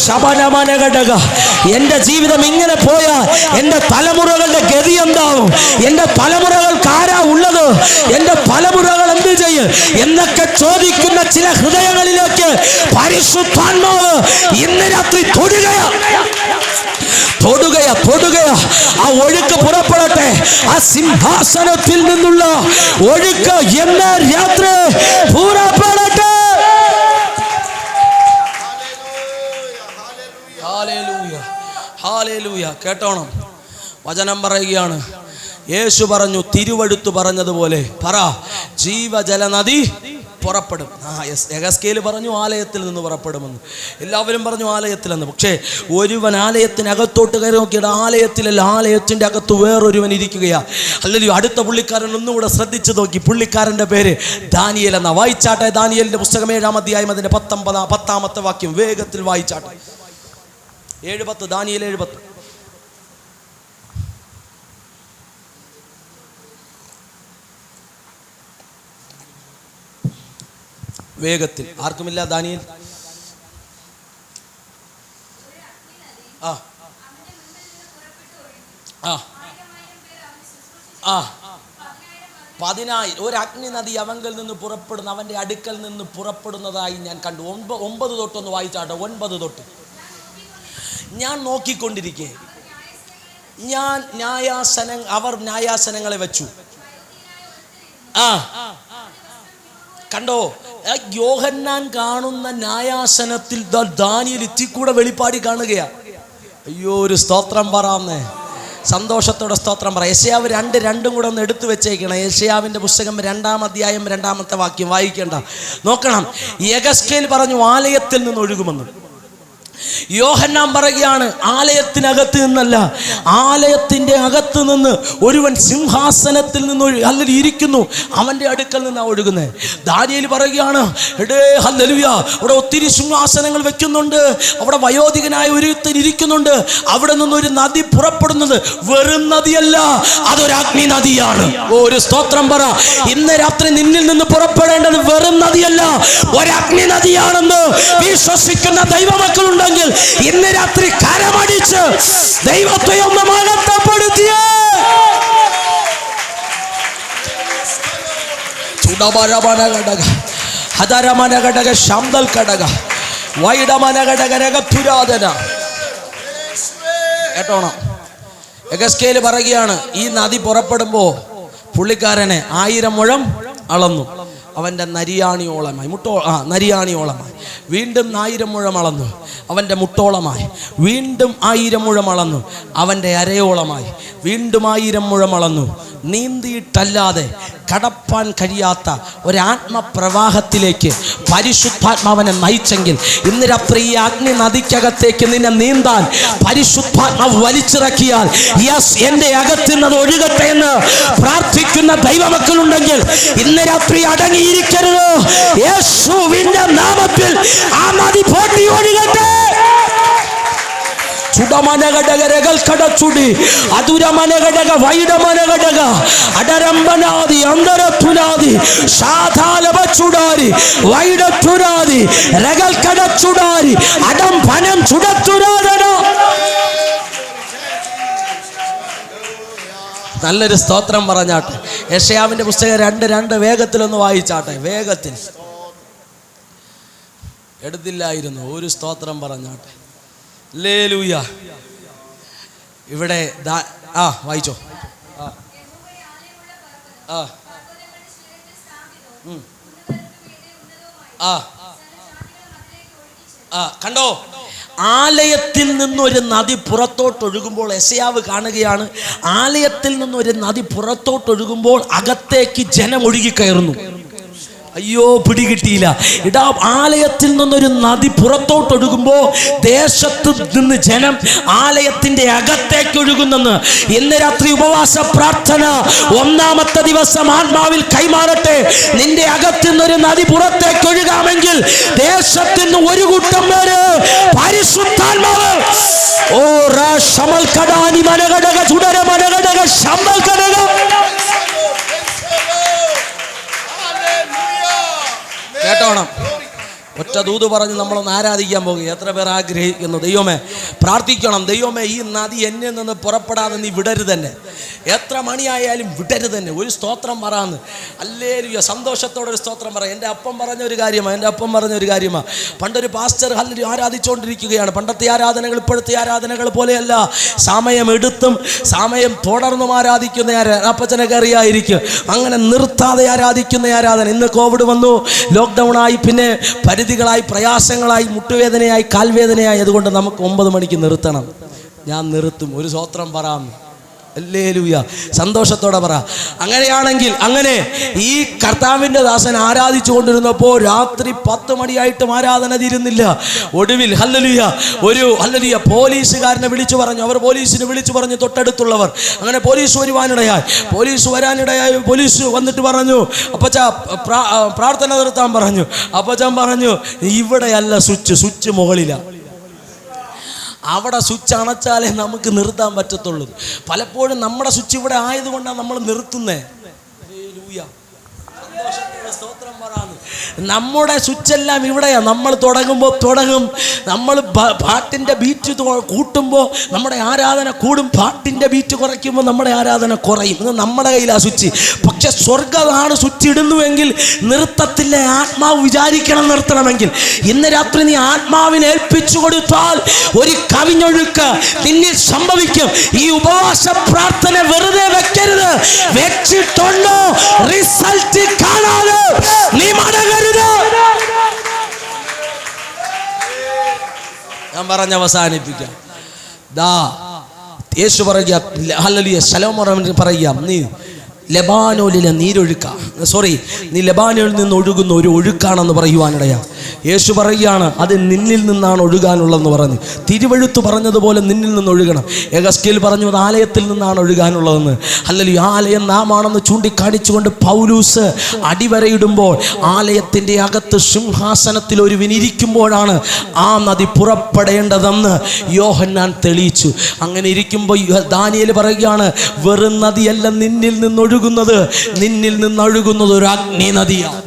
ശബനമനഘടക. എന്റെ ജീവിതം ഇങ്ങനെ പോയാൽ എന്റെ തലമുറകളുടെ ഗതി എന്താവും? എന്റെ തലമുറകൾക്ക് ആരാ ഉള്ളത്? എന്റെ തലമുറകൾ എന്ത് ചെയ്യും എന്നൊക്കെ ചോദിക്കുന്ന ചില ഹൃദയങ്ങളിലേക്ക് പരിശുദ്ധാത്മാവ് ഇന്ന് രാത്രി തൊടുകയാ. ആ ഒഴുക്ക് പുറപ്പെടട്ടെ. ആ സിംഹാസനത്തിൽ നിന്നുള്ള ഒഴുക്ക് ഇന്ന് രാത്രി പുറപ്പെടട്ടെ. കേട്ടോണം, വചനം പറയുകയാണ്. യേശു പറഞ്ഞു, തിരുവെഴുത്ത് പറഞ്ഞതുപോലെ പറ, ജീവജല നദി പുറപ്പെടും. യെഹെസ്കേൽ പറഞ്ഞു ആലയത്തിൽ നിന്ന് പുറപ്പെടുമെന്ന്. എല്ലാവരും പറഞ്ഞു ആലയത്തിലെന്ന്. പക്ഷേ ഒരുവൻ ആലയത്തിനകത്തോട്ട് കയറി നോക്കിയിട്ട് ആലയത്തിലല്ല, ആലയത്തിൻ്റെ അകത്ത് വേറൊരുവൻ ഇരിക്കുകയാ. അല്ലെങ്കിൽ അടുത്ത പുള്ളിക്കാരൻ ഒന്നുകൂടെ ശ്രദ്ധിച്ചു നോക്കി. പുള്ളിക്കാരൻ്റെ പേര് ദാനിയേൽ എന്ന. വായിച്ചാട്ടെ, ദാനിയേലിൻ്റെ പുസ്തകം 7-ാം അധ്യായം അതിൻ്റെ 10-ാമത്തെ വാക്യം വേഗത്തിൽ വായിച്ചാട്ടെ. 7:10, ദാനിയേൽ 7:10. വേഗത്തിൽ. ആർക്കുമില്ല ദാനിയേൽ? ആ ആ 10,000 ഒരു അഗ്നി നദി അവങ്കിൽ നിന്ന് പുറപ്പെടുന്ന, അവൻ്റെ അടുക്കൽ നിന്ന് പുറപ്പെടുന്നതായി ഞാൻ കണ്ടു. 9 തൊട്ടൊന്ന് വായിച്ചാട്ടെ. 9 തൊട്ട്. ഞാൻ നോക്കിക്കൊണ്ടിരിക്കെ അവർ ന്യായാസനങ്ങളെ വെച്ചു. കണ്ടോ, യോഹന്നാൻ കാണുന്ന ന്യായാസനത്തിൽ ദാനിയേൽ ഇത്തിക്കൂടെ വെളിപ്പാടി കാണുകയാ. അയ്യോ, ഒരു സ്തോത്രം പറയാന്നേ, സന്തോഷത്തോടെ സ്തോത്രം പറ. യെശയ്യാവ് 2:2 കൂടെ ഒന്ന് എടുത്തു വെച്ചേക്കണം. യെശയ്യാവിൻ്റെ പുസ്തകം 2-ാം അധ്യായം 2-ാമത്തെ വാക്യം വായിക്കേണ്ട, നോക്കണം. യെഹെസ്കേൽ പറഞ്ഞു ആലയത്തിൽ നിന്ന് ഒഴുകുമെന്ന്. യോഹന്നാൻ പറയുകയാണ് ആലയത്തിനകത്ത് നിന്നല്ല, ആലയത്തിൻ്റെ അകത്ത് നിന്ന് ഒരുവൻ സിംഹാസനത്തിൽ നിന്ന് അല്ലെങ്കിൽ ഇരിക്കുന്നു, അവൻ്റെ അടുക്കൽ നിന്നാണ് ഒഴുകുന്നത്. ദാനിയേൽ പറയുകയാണ്, എടേ ഹല്ലേലൂയ, അവിടെ ഒത്തിരി സിംഹാസനങ്ങൾ വെക്കുന്നുണ്ട്, അവിടെ വയോധികനായ ഒരുത്തൻ ഇരിക്കുന്നുണ്ട്, അവിടെ നിന്നൊരു നദി പുറപ്പെടുന്നത് വെറും നദിയല്ല, അതൊരു അഗ്നി നദിയാണ്. ഒരു സ്തോത്രം പറ. ഇന്ന് രാത്രി നിന്നിൽ നിന്ന് പുറപ്പെടേണ്ടത് വെറും നദിയല്ല, ഒരു അഗ്നി നദിയാണെന്ന് വിശ്വസിക്കുന്ന ദൈവമക്കളുണ്ട്. ഇന്ന് രാത്രി കരമടിച്ച് ദൈവത്തെ ഒന്ന് മഹത്വപ്പെടുത്തിയ കേട്ടോണം. യെഹെസ്കേൽ പറയുകയാണ്, ഈ നദി പുറപ്പെടുമ്പോ പുള്ളിക്കാരനെ 1000 മുഴം അളന്നു, അവൻ്റെ നരിയാണിയോളമായി നരിയാണിയോളമായി. വീണ്ടും 1000 മുഴം അളന്നു, അവൻ്റെ മുട്ടോളമായി. വീണ്ടും 1000 മുഴം അളന്നു, അവൻ്റെ അരയോളമായി. വീണ്ടും 1000 മുഴം അളന്നു. നീന്തിയിട്ടല്ലാതെ കടപ്പാൻ കഴിയാത്ത ഒരാത്മപ്രവാഹത്തിലേക്ക് പരിശുദ്ധാത്മാവനെ നയിച്ചെങ്കിൽ ഇന്ന് രാത്രി ഈ അഗ്നി നദിക്കകത്തേക്ക് നിന്നെ നീന്താൻ പരിശുദ്ധാത്മാവ് വലിച്ചിറക്കിയാൽ, യെസ്, എൻ്റെ അകത്ത് നിന്നത് ഒഴുകട്ടെ എന്ന് പ്രാർത്ഥിക്കുന്ന ദൈവമക്കളുണ്ടെങ്കിൽ ഇന്ന് രാത്രി അടങ്ങിയിരിക്കരുത്. യേശുവിൻ്റെ നാമത്തിൽ ആ നദി പൊട്ടി ഒഴുകട്ടെ. ചുടമനഘടകരകൾ കടച്ചുടി അതുരമനഘടക വൈഡമനഘടക അടരമ്പനാദി അന്തരത്തുനാദി ശാധാലപച്ചുടാരി വൈഡത്തുരാദി രകൾ കടച്ചുടാരി അടം പനം ചുടത്തുരാദന. നല്ലൊരു സ്തോത്രം പറഞ്ഞാട്ടെ. യെശയ്യാവിൻ്റെ പുസ്തകം 2:2 വേഗത്തിലൊന്ന് വായിച്ചാട്ടെ. വേഗത്തിൽ എടുത്തില്ലായിരുന്നു. ഒരു സ്തോത്രം പറഞ്ഞാട്ടെ. ഹല്ലേലൂയ. ഇവിടെ വായിച്ചോ. കണ്ടോ, ആലയത്തിൽ നിന്നൊരു നദി പുറത്തോട്ടൊഴുകുമ്പോൾ യെശയ്യാവ് കാണുകയാണ്, ആലയത്തിൽ നിന്നൊരു നദി പുറത്തോട്ടൊഴുകുമ്പോൾ അകത്തേക്ക് ജനം ഒഴുകിക്കയറുന്നു. അയ്യോ, പിടികിട്ടിയില്ല. ഇടാ, ആലയത്തിൽ നിന്നൊരു നദി പുറത്തോട്ടൊഴുകുമ്പോൾ ദേശത്ത് നിന്ന് ജനം ആലയത്തിന്റെ അകത്തേക്ക് ഒഴുകുന്നെന്ന്. ഇന്ന് രാത്രി ഉപവാസ പ്രാർത്ഥന 1-ാമത്തെ ദിവസം ആത്മാവിൽ കൈമാറട്ടെ. നിന്റെ അകത്തു നിന്നൊരു നദി പുറത്തേക്ക് ഒഴുകാമെങ്കിൽ ദേശത്തിന് ഒരു കൂട്ടം പേര് പരിശുദ്ധാത്മാവ് ഓ ശമൽ കടാനി മനഘടക ചുടര മനഘടക ശമൽ കടക. കേട്ടോണം. ഒറ്റ ദൂത് പറഞ്ഞ് നമ്മളൊന്ന് ആരാധിക്കാൻ പോകുക. എത്ര പേർ ആഗ്രഹിക്കുന്നു? ദൈവമേ, പ്രാർത്ഥിക്കണം. ദൈവമേ, ഈ നദി എന്നിൽ നിന്ന് പുറപ്പെടാതെ നീ വിടരുത് തന്നെ. എത്ര മണിയായാലും വിടരുത് തന്നെ. ഒരു സ്തോത്രം പറയാന്ന്. ഹല്ലേലൂയ. സന്തോഷത്തോടെ ഒരു സ്തോത്രം പറയാം. എൻ്റെ അപ്പം പറഞ്ഞൊരു കാര്യമാണ്. പണ്ടൊരു പാസ്റ്റർ ഹല്ലേലൂയ ആരാധിച്ചുകൊണ്ടിരിക്കുകയാണ്. പണ്ടത്തെ ആരാധനകൾ ഇപ്പോഴത്തെ ആരാധനകൾ പോലെയല്ല. സമയമെടുത്തും സമയം തുടർന്നും ആരാധിക്കുന്ന അപ്പച്ചനൊക്കെ അറിയായിരിക്കും. അങ്ങനെ നിർത്താതെ ആരാധിക്കുന്ന ആരാധന. ഇന്ന് കോവിഡ് വന്നു, ലോക്ക്ഡൗൺ ആയി, പിന്നെ പരിധികളായി, പ്രയാസങ്ങളായി, മുട്ടുവേദനയായി, കാൽവേദനയായി. അതുകൊണ്ട് നമുക്ക് 9 മണിക്ക് നിർത്തണം. ഞാൻ നിർത്തും. ഒരു സ്തോത്രം പറയാം. ഹല്ലേലൂയ. സന്തോഷത്തോടെ പറ. അങ്ങനെയാണെങ്കിൽ അങ്ങനെ ഈ കർത്താവിൻ്റെ ദാസൻ ആരാധിച്ചു കൊണ്ടിരുന്നപ്പോൾ രാത്രി 10 മണിയായിട്ടും ആരാധന തീരുന്നില്ല. ഒടുവിൽ ഹല്ലേലൂയ പോലീസുകാരനെ വിളിച്ചു പറഞ്ഞു. അവർ പോലീസിനെ വിളിച്ചു പറഞ്ഞു, തൊട്ടടുത്തുള്ളവർ. അങ്ങനെ പോലീസ് വരാനിടയായി. പോലീസ് വന്നിട്ട് പറഞ്ഞു, അപ്പച്ച പ്രാർത്ഥന നിർത്താൻ പറഞ്ഞു. അപ്പച്ചൻ പറഞ്ഞു, ഇവിടെയല്ല സ്വിച്ച് മുകളിലാണ്. അവിടെ സ്വിച്ച് അണച്ചാലേ നമുക്ക് നിർത്താൻ പറ്റത്തുള്ളൂ. പലപ്പോഴും നമ്മുടെ സ്വിച്ച് ഇവിടെ ആയതുകൊണ്ടാണ് നമ്മൾ നിർത്തുന്നത്. സ്തോത്രം പറയാന്ന്. നമ്മുടെ സ്വിച്ചെല്ലാം ഇവിടെയാണ്. നമ്മൾ തുടങ്ങും, നമ്മൾ പാട്ടിൻ്റെ ബീറ്റ് കൂട്ടുമ്പോൾ നമ്മുടെ ആരാധന കൂടും, പാട്ടിൻ്റെ ബീറ്റ് കുറയ്ക്കുമ്പോൾ നമ്മുടെ ആരാധന കുറയും. ഇത് നമ്മുടെ കയ്യിലാണ് സ്വിച്ച്. പക്ഷെ സ്വർഗ്ഗമാണ് സ്വിച്ച് ഇടുന്നുവെങ്കിൽ നിർത്തത്തില്ല. ആത്മാവ് വിചാരിക്കണം നിർത്തണമെങ്കിൽ. ഇന്ന് രാത്രി നീ ആത്മാവിനെ ഏൽപ്പിച്ചു കൊടുത്താൽ ഒരു കവിഞ്ഞൊഴുക്ക് നിന്നിൽ സംഭവിക്കും. ഈ ഉപവാസ പ്രാർത്ഥന വെറുതെ വെക്കരുത്. വെച്ചിട്ടുണ്ടോ റിസൾട്ട് കാണാതെ നീ മടങ്ങരുത്. ഞാൻ പറഞ്ഞ് അവസാനിപ്പിക്കാം. യേശു പറയുക, ഹല്ലേലൂയ, ശലോമോൻ പറയുക, നീ ലെബാനോനിലെ നീരൊഴുക്ക, നീ ലെബാനോനിൽ നിന്ന് ഒഴുകുന്ന ഒരു ഒഴുക്കാണെന്ന് പറയുവാനിടയാണ്. യേശു പറയുകയാണ്, അത് നിന്നിൽ നിന്നാണ് ഒഴുകാനുള്ളതെന്ന് പറഞ്ഞു. തിരുവെഴുത്ത് പറഞ്ഞതുപോലെ നിന്നിൽ നിന്ന് ഒഴുകണം. എഗസ്കേൽ പറഞ്ഞു അത് ആലയത്തിൽ നിന്നാണ് ഒഴുകാനുള്ളതെന്ന്. ഹല്ലേലൂയ, ആലയം നാം ആണെന്ന് ചൂണ്ടിക്കാണിച്ചുകൊണ്ട് പൗലൂസ് അടിവരയിടുമ്പോൾ ആലയത്തിൻ്റെ അകത്ത് സിംഹാസനത്തിൽ ഒരുവനിരിക്കുമ്പോഴാണ് ആ നദി പുറപ്പെടേണ്ടതെന്ന് യോഹന്നാൻ തെളിയിച്ചു. അങ്ങനെ ഇരിക്കുമ്പോൾ ദാനിയേൽ പറയുകയാണ്, വെറും നദിയല്ല നിന്നിൽ നിന്നൊഴുകുന്നത്, നിന്നിൽ നിന്നൊഴുകുന്നത് ഒരു അഗ്നി നദിയാണ്.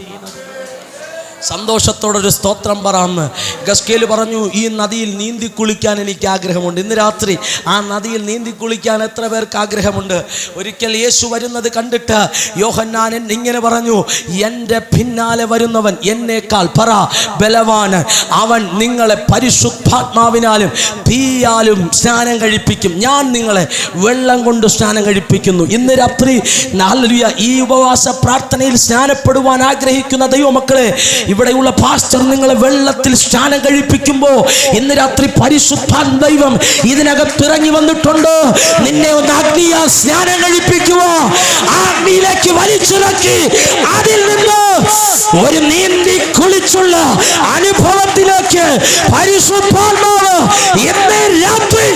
സന്തോഷത്തോടൊരു സ്തോത്രം പറയാമെന്ന് ഗസ്കേൽ പറഞ്ഞു. ഈ നദിയിൽ നീന്തി കുളിക്കാൻ എനിക്ക് ആഗ്രഹമുണ്ട്. ഇന്ന് രാത്രി ആ നദിയിൽ നീന്തി കുളിക്കാൻ എത്ര പേർക്ക് ആഗ്രഹമുണ്ട്? ഒരിക്കൽ യേശു വരുന്നത് കണ്ടിട്ട് യോഹന്നാൻ ഇങ്ങനെ പറഞ്ഞു, എൻ്റെ പിന്നാലെ വരുന്നവൻ എന്നേക്കാൾ ബലവാൻ, അവൻ നിങ്ങളെ പരിശുദ്ധാത്മാവിനാലും തീയാലും സ്നാനം കഴിപ്പിക്കും, ഞാൻ നിങ്ങളെ വെള്ളം കൊണ്ട് സ്നാനം കഴിപ്പിക്കുന്നു. ഇന്ന് രാത്രി ഹല്ലേലൂയ, ഈ ഉപവാസ പ്രാർത്ഥനയിൽ സ്നാനപ്പെടുവാൻ ആഗ്രഹിക്കുന്ന ദൈവമക്കളെ, ഇവിടെയുള്ള പാസ്റ്റർ നിങ്ങളെ വെള്ളത്തിൽ സ്നാനം കഴിപ്പിക്കുമ്പോൾ ഇന്ന് രാത്രി പരിശുദ്ധാത്മ ദൈവം ഇതിനകത്ത് ഇറങ്ങി വന്നിട്ടുണ്ട്. നിന്നെ ഒന്ന് അഗ്നിയാൽ സ്നാനം കഴിപ്പിക്കുവോ, അഗ്നിയിലേക്ക് വലിച്ചിറക്കി അതിൽ നിന്ന് ഒരു നീന്തി കുളിച്ചുള്ള അനുഭവത്തിലേക്ക് പരിശുദ്ധാത്മാവ് ഇന്ന് രാത്രി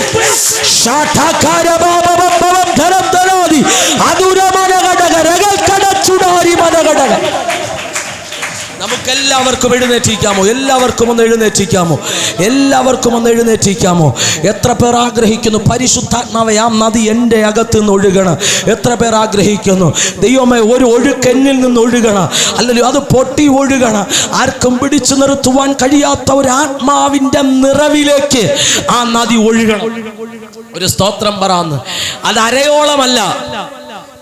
നമുക്കെല്ലാവർക്കും എഴുന്നേറ്റിരിക്കാമോ? എല്ലാവർക്കും ഒന്ന് എഴുന്നേറ്റിരിക്കാമോ? എത്ര പേർ ആഗ്രഹിക്കുന്നു പരിശുദ്ധാത്മാവെ ആ നദി എൻ്റെ അകത്ത് നിന്ന് ഒഴുകണം? എത്ര പേർ ആഗ്രഹിക്കുന്നു ദൈവമേ ഒരു ഒഴുക്ക് എന്നിൽ നിന്ന് ഒഴുകണം, അല്ലല്ലോ അത് പൊട്ടി ഒഴുകണം, ആർക്കും പിടിച്ചു നിർത്തുവാൻ കഴിയാത്ത ഒരു ആത്മാവിൻ്റെ നിറവിലേക്ക് ആ നദി ഒഴുകണം. ഒരു സ്തോത്രം പറയാന്ന്. അത് അരയോളമല്ല,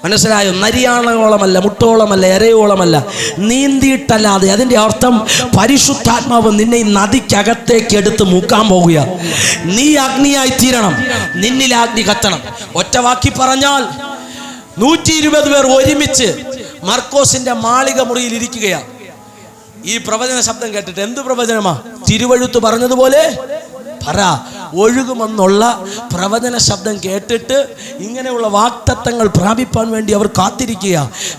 മനസ്സിലായോ? നരിയാണോളമല്ല, മുട്ടോളമല്ല, എരയോളമല്ല, നീന്തിയിട്ടല്ലാതെ. അതിൻ്റെ അർത്ഥം പരിശുദ്ധാത്മാവ് നിന്നെ ഈ നദിക്കകത്തേക്ക് എടുത്ത് മുക്കാൻ പോകുക. നീ അഗ്നിയായി തീരണം, നിന്നിൽ അഗ്നി കത്തണം. ഒറ്റ വാക്കി പറഞ്ഞാൽ 120 പേർ ഒരുമിച്ച് മർക്കോസിന്റെ മാളിക മുറിയിൽ ഇരിക്കുകയാണ്. ഈ പ്രവചന ശബ്ദം കേട്ടിട്ട് എന്ത് പ്രവചനമാ? തിരുവെഴുത്ത് പറഞ്ഞതുപോലെ ഒഴുകുമെന്നുള്ള പ്രവചന ശബ്ദം കേട്ടിട്ട് ഇങ്ങനെയുള്ള വാക്തത്വങ്ങൾ പ്രാപിപ്പാൻ വേണ്ടി അവർ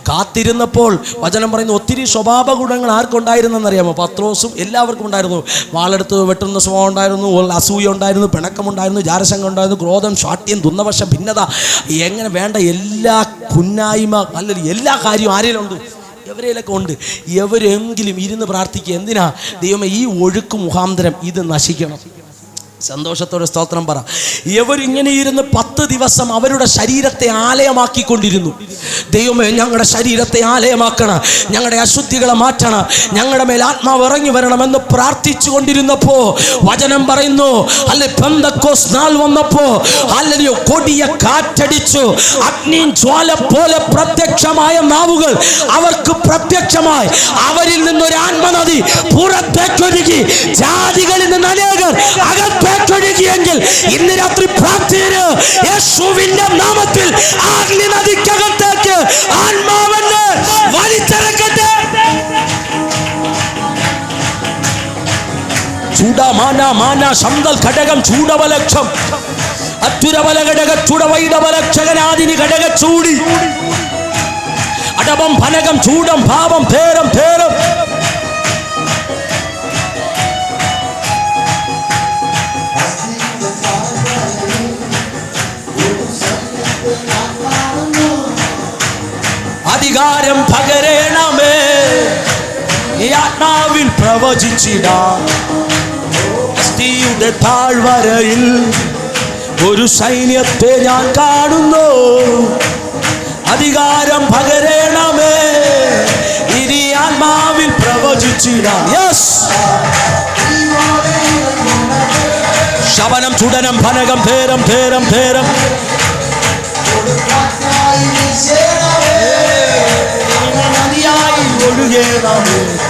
കാത്തിരുന്നപ്പോൾ വചനം പറയുന്നു, ഒത്തിരി സ്വഭാവ ഗുണങ്ങൾ ആർക്കുണ്ടായിരുന്നെന്നറിയാമോ? പത്രോസും എല്ലാവർക്കും ഉണ്ടായിരുന്നു. വാളെടുത്ത് വെട്ടുന്ന സ്വഭാവം ഉണ്ടായിരുന്നു, അസൂയ ഉണ്ടായിരുന്നു, പിണക്കമുണ്ടായിരുന്നു, ജാരശങ്കം ഉണ്ടായിരുന്നു, ക്രോധം, ശാഠ്യം, ദുർന്നവശ, ഭിന്നത, എങ്ങനെ വേണ്ട എല്ലാ കുന്നായ്മ, അല്ലെങ്കിൽ എല്ലാ കാര്യവും ആരെയിലുണ്ട്? എവരെയൊക്കെ ഉണ്ട്. എവരെങ്കിലും ഇരുന്ന് പ്രാർത്ഥിക്കുക. എന്തിനാ? ദൈവമേ ഈ ഒഴുക്ക് മുഖാന്തരം ഇത് നശിക്കണം. സന്തോഷത്തോടെ സ്തോത്രം പറ. ഇവരിങ്ങനെ ഇരുന്ന് 10 ദിവസം അവരുടെ ശരീരത്തെ ആലയമാക്കിക്കൊണ്ടിരുന്നു. ദൈവമേ ഞങ്ങളുടെ ശരീരത്തെ ആലയമാക്കണം, ഞങ്ങളുടെ അശുദ്ധികളെ മാറ്റണം, ഞങ്ങളുടെ മേൽ ആത്മാവ് ഇറങ്ങി വരണമെന്ന് പ്രാർത്ഥിച്ചു കൊണ്ടിരുന്നപ്പോ വചനം പറയുന്നു, അല്ലെ പെന്തക്കോസ്ത് നാൾ വന്നപ്പോ അല്ലയോ കൊടിയ കാറ്റടിച്ചു, അഗ്നിയും ജ്വാല പോലെ പ്രത്യക്ഷമായ നാവുകൾ അവർക്ക് പ്രത്യക്ഷമായി. അവരിൽ നിന്നൊരു ആത്മനദി പുറത്തേക്കൊഴുകി, ജാതികളിൽ നിന്ന് അനേകർ അകത്തേക്കൊഴുകിയെങ്കിൽ ഇന്ന് രാത്രി പ്രാർത്ഥന യേശുവിന്റെ നാമത്തിൽ അഗ്നി നദിക്കകത്തേക്ക് ആത്മാവെന്ന് വലിച്ചിറക്കട്ടെ. ചൂടമാന ശന്തൽ ഘടകം ചൂടവലക്ഷം അത്തുരവല ഘടക ചൂടവൈടവലക്ഷകനാദിനി ഘടക ചൂടി അടപം ഫനകം ചൂടം ഭാവം തേരം തേരം അധികാരം പകരണമേ, ഈ ആത്മാവിൽ പ്രവചിച്ചിടാം. അസ്ഥിയുടെ താഴ്വരയിൽ ഒരു സൈന്യത്തെ ഞാൻ കാണുന്നു. അധികാരം പകരണമേ, ഇനി ആത്മാവിൽ പ്രവചിച്ചിടാം. യെസ്. ശബനം ചുടനം ഭനകം ധേരം ധേരം ധേരം.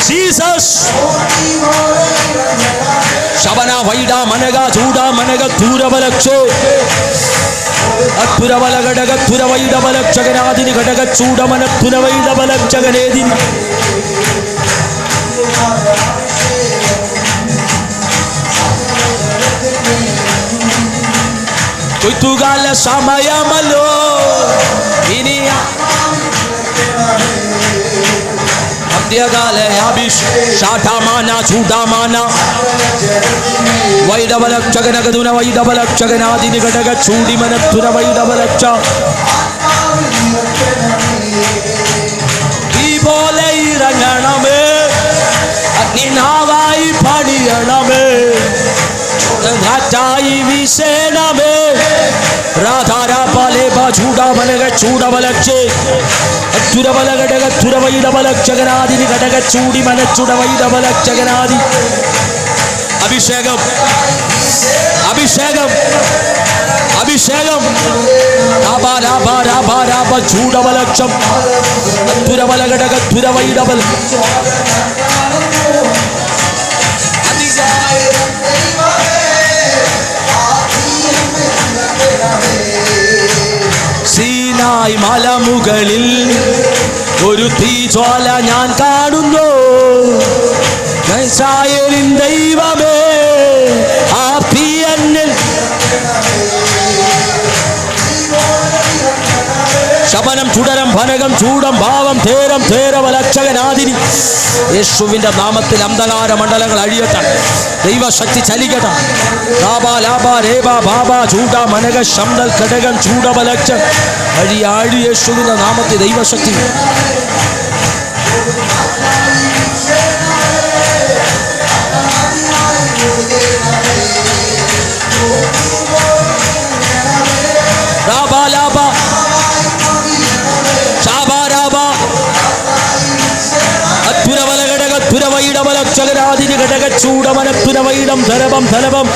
ജീസസ്. ശബന വൈഡ മനക ചൂട മനക ദൂരവലക്ഷേ അത്തുരവല ഘടക തുരവൈഡവലക്ഷകനാദിനി ഘടക ചൂടമന തുരവൈഡവലക്ഷകനേദിനി. കൊയ്ത്തുകാല സമയമല്ലോ ഇനി മധ്യകാല ഷാഠാമാന ചൂടാമാന വൈഡവലക്ഷകനകതുന വൈഡവലക്ഷകനാദിനി ഘടക ചൂടിമനത്തുന വൈഡവലക്ഷ. ഈ പോലെ ഇറങ്ങണമേ, അഗ്നിനാവായി പണിയണമേ, കാറ്റായി വീശണമേ. രാധാരാപാലേബ ചൂടാമനക ചൂടവലക്ഷേ അച്ചുരവല ഘടക തുരവൈഡവലക്ഷകനാദിനി ഘടക ചൂടിമനച്ചുടവൈഡവലക്ഷകനാദി. അഭിഷേകം അഭിഷേകം അഭിഷേകം. ചൂടവലക്ഷം തുരവല ഘടക തുരവൈഡവൽ. സീനായ് മലമുകളിൽ ഒരു തീജ്വാല ഞാൻ കാണുന്നു. ഇസ്രായേലിൻ ദൈവമേ, ആ തീ എന്നിൽ. ശബനം ചുടരം ഭനകം ചൂടം ഭാവം ധേരം ധേരവലക്ഷകനാദിനി. യേശുവിന്റെ നാമത്തിൽ അന്ധകാര മണ്ഡലങ്ങൾ അഴിയട്ടെ, ദൈവശക്തി ചലിക്കട്ടെ. ചൂട മനക ശബ്ദൽ ഘടകം ചൂടവലക്ഷ അഴിയാഴി. യേശുവിന്റെ നാമത്തിൽ ദൈവശക്തി. തുരവൈഡവലക്ഷകനാദിനി ഘടക ചൂടമനത്തുരവൈഡം ധരവം ധരവം.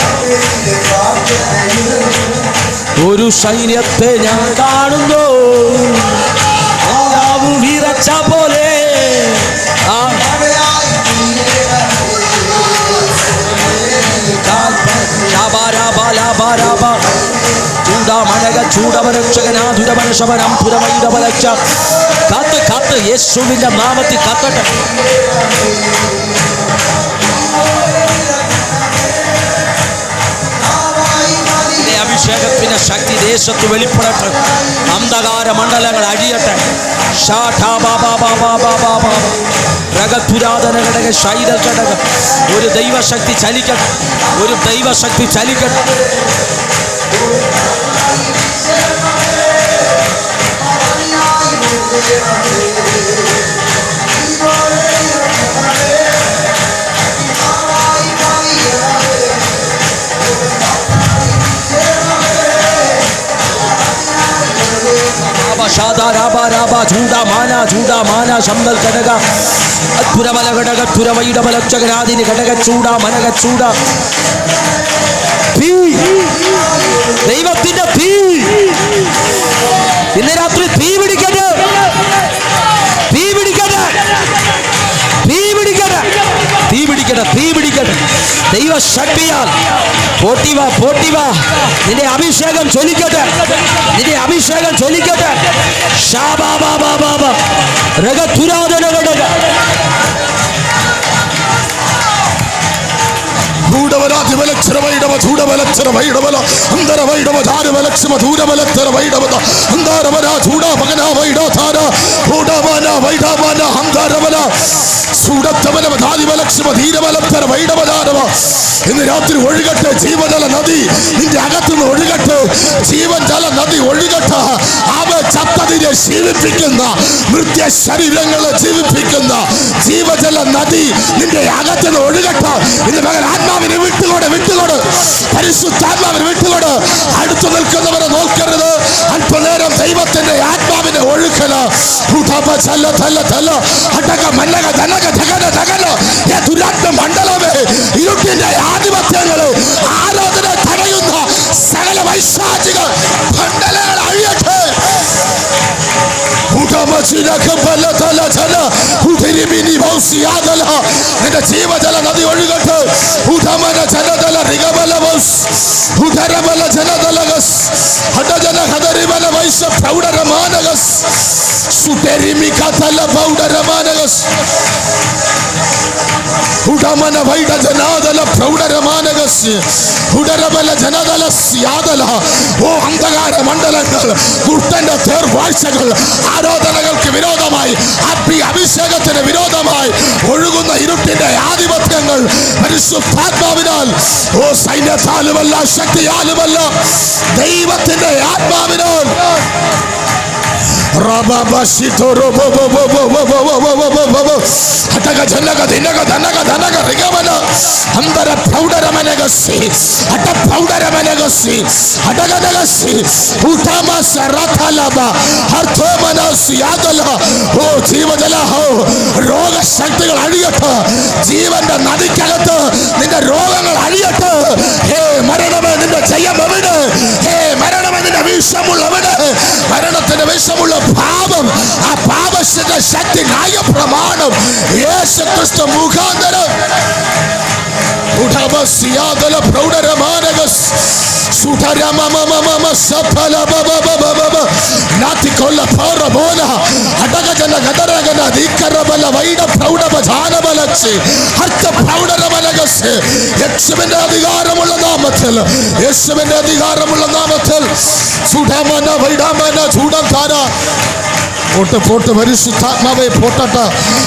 ഒരു സൈന്യത്തെ ഞാൻ കാണുന്നു, വിറച്ച പോലെ. ചൂടാമനക ചൂടവരക്ഷകനാധുരവന ശബനം പുരവൈഡവലക്ഷ. കാത്ത് കാത്ത് യേശുവിന്റെ നാമത്തിൽ കാത്തട്ടെ. അഭിഷേകത്തിന്റെ ശക്തി ദേശത്ത് വെളിപ്പെടട്ടെ, അന്ധകാര മണ്ഡലങ്ങൾ അഴിയട്ടെ. രഗപുരാതന ഘടക ശൈല ഘടക. ഒരു ദൈവശക്തി ചലിക്കട്ടെ, ഒരു ദൈവശക്തി ചലിക്കട്ടെ. ചൂടാമാന ശബ്ദൽ ഘടക തുരവല ഘടക തുരവൈഡവലക്ഷകനാദിനി ഘടക ചൂട മനക ചൂട. ദൈവത്തിന്റെ തീ ഇന്ന് രാത്രി തീ പിടിക്കട്ടെ, തീ പിടിക്കട്ടെ, തീ പിടിക്കട്ടെ, തീ പിടിക്കട്ടെ, തീ പിടിക്കട്ടെ. ദൈവശക്തിയാൽ പോട്ടിവാ പോട്ടിവാ. നിന്റെ അഭിഷേകം ചൊലിക്കട്ടെ, നിന്റെ അഭിഷേകം ചൊലിക്കട്ടെ. രഗപുരാതന ഘടക ഇന്ന് രാത്രി ഒഴുകട്ടെ ജീവജല നദി, നിന്റെ അകത്തുനിന്ന് ഒഴുകട്ടെ ജീവൻ ജല നദി ഒഴുകട്ടെ. അവ ചത്തതിനെ ജീവിപ്പിക്കുന്ന, മൃത്യ ശരീരങ്ങളെ ജീവിപ്പിക്കുന്ന ജീവജല നദി നിന്റെ അകത്തുനിന്ന് ഒഴുകട്ടെ. ഇന്ന് മകൻ ആത്മാവിനെ വിട്ടുകൊട്, വിട്ടുകൊട്, പരിശുദ്ധാത്മാവിനെ വിട്ടുകൊട്. അടുത്തു നിൽക്കുന്നവരെ നോക്കരുത്. അല്പനേരം ദൈവത്തിന്റെ ആത്മാവിനെ ഒഴുക്ക്. രക്കല ഉടമ ചല തല തല ഹടക മല്ലക ധനക ധകന ധകന ദുരാത്മ മണ്ഡലമേ ഇരുട്ടിന്റെ ആധിപത്യങ്ങളെ ആരാധന തടയുന്ന സകല വൈശാചിക മണ്ഡലങ്ങൾ അഴിയട്ടെ. നിന്റെ ജീവജല നദി ഒഴുകട്ടെ. ഉടമന ജനതല റിഗബലവസ് ഉദരബല ജനതലഗസ് ഹടജന ഹദരിബല വൈശ പ്രൗഢരമാനഗസ് സുതെരിമികതല പൗഢരമാനഗസ് ഉടമന വൈഡ ജനാദല പ്രൗഢരമാനഗസ് ഉദരബല ജനതല സ്യാദല. ഓ അന്ധകാര മണ്ഡലങ്ങൾ, ദുഷ്ടന്റെ തേർവാഴ്ചകൾ, ആരാധനകൾക്ക് വിരോധമായി, അഭിഷേകത്തിന് വിരോധമായി ഒഴുകുന്ന ഇരുട്ടിന്റെ ആധിപത്യങ്ങൾ പരിശുദ്ധാത്മാവിനാൽ, ഓ സൈന്യത്താലുമല്ല ശക്തിയാലുമല്ല ദൈവത്തിന്റെ ആത്മാവിനാൽ രോഗശക്തികൾ അഴിയട്ടെ. ജീവന്റെ നദിക്കകത്ത് നിന്റെ രോഗങ്ങൾ അഴിയട്ടെ. ഹേ മരണമേ, നിന്റെ ജയം എവിടെ? ഹേ മരണമേ, നിന്റെ വിഷമുള്ളവിടെ? മരണത്തിന്റെ വിഷമുള്ള പാപം, ആ പാപത്തിന്റെ ശക്തി ന്യായ പ്രമാണം യേശു ക്രിസ്തു മുഖാന്തരം യേശുവിന്റെ അധികാരമുള്ള നാമത്തിൽ, യേശുവിന്റെ അധികാരമുള്ള നാമത്തിൽ സുഡമന വൈഡമന ചൂടം താര പോട്ട് പോട്ട് പരിശുദ്ധാത്മാവെ പോട്ടട്ടെ,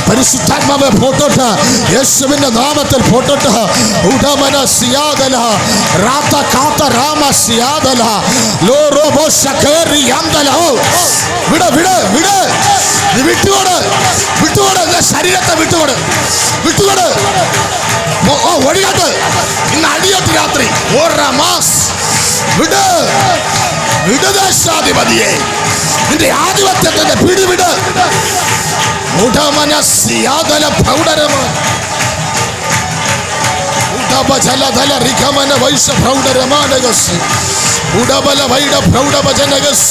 പരിശുദ്ധാത്മാവെ പോട്ടട്ടെ, യേശുവിന്റെ നാമത്തിൽ പോട്ടട്ടെ. ഉടമന സിയാദല രാത കാത രാമ സിയാദല ലോറോബോ ശകേറി യന്തല. വിട വിട വിട, നീ വിട്ടുകൊട്, വിട്ടുകൊട്, ശരീരത്തെ വിട്ടുകൊട്, വിട്ടുകൊട്. ഒഴികട്ട്, ഇന്ന് അടിയട്ട് രാത്രി. വിട് വിടുദേശാധിപതിയെ, നിന്റെ ആധിപത്യത്തിന്റെ പിടിവിട്. ഉടമന സിയാദല പ്രൗഢരമ ഉടബജലധല റിഗമന വൈശ പ്രൗഢരമാനഗസ് ഉടബല വൈഡ പ്രൗഢഭജനഗസ്.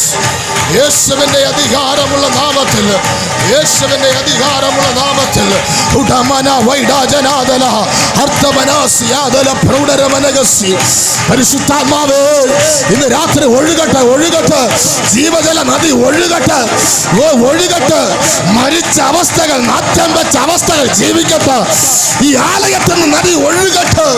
യേശുവിന്റെ അധികാരമുള്ള നാമത്തിൽ, യേശുവിന്റെ അധികാരമുള്ള നാമത്തിൽ ഉടമന വൈഡാജനാദല അർത്ഥമനാസിയാദല പ്രൗഢരമനഗസി. പരിശുദ്ധാത്മാവേ, ഇന്ന് രാത്രി ഒഴുകട്ടെ, ഒഴുകട്ടെ, ജീവജല നദി ഒഴുകട്ടെ, ഒഴുകട്ടെ. മരിച്ച അവസ്ഥകൾ, നാറ്റം വെച്ച അവസ്ഥകൾ ജീവിക്കട്ടെ. ഈ ആലയത്തിൽ നിന്ന് നദി ഒഴുകട്ടെ.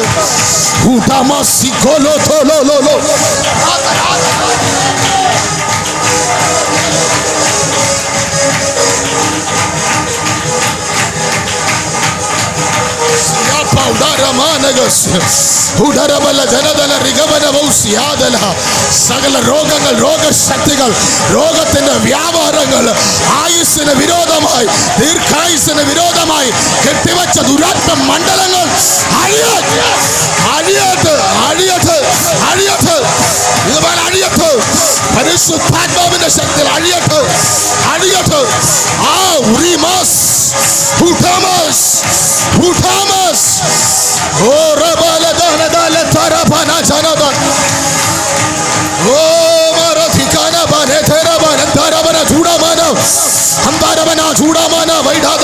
സകല രോഗങ്ങൾ, രോഗശക്തികൾ, രോഗത്തിന്റെ വ്യാപാരങ്ങൾ, ആയുസ്സിന് വിരോധമായി, ദീർഘായുസ്സിന് വിരോധമായി കെട്ടിവെച്ച ദുരാത്മ മണ്ഡലങ്ങൾ അഴിയട്ടെ, അഴിയട്ടെ, അഴിയട്ടെ, അഴിയട്ടെ, ഇതുപോലെ അഴിയട്ടെ. പരിശുദ്ധാത്മാവിന്റെ ശക്തിയിൽ അഴിയട്ടെ, അഴിയട്ടെ. ആ ഉറിമാസ് ഉഠാമസ് ഉഠാമസ് ഓ റബല ദനദല തരബന ജനദ ഓ മരധികന ബനെ തരബന തരബന ചൂടമന അന്തരബന ചൂടമന വൈഡാദ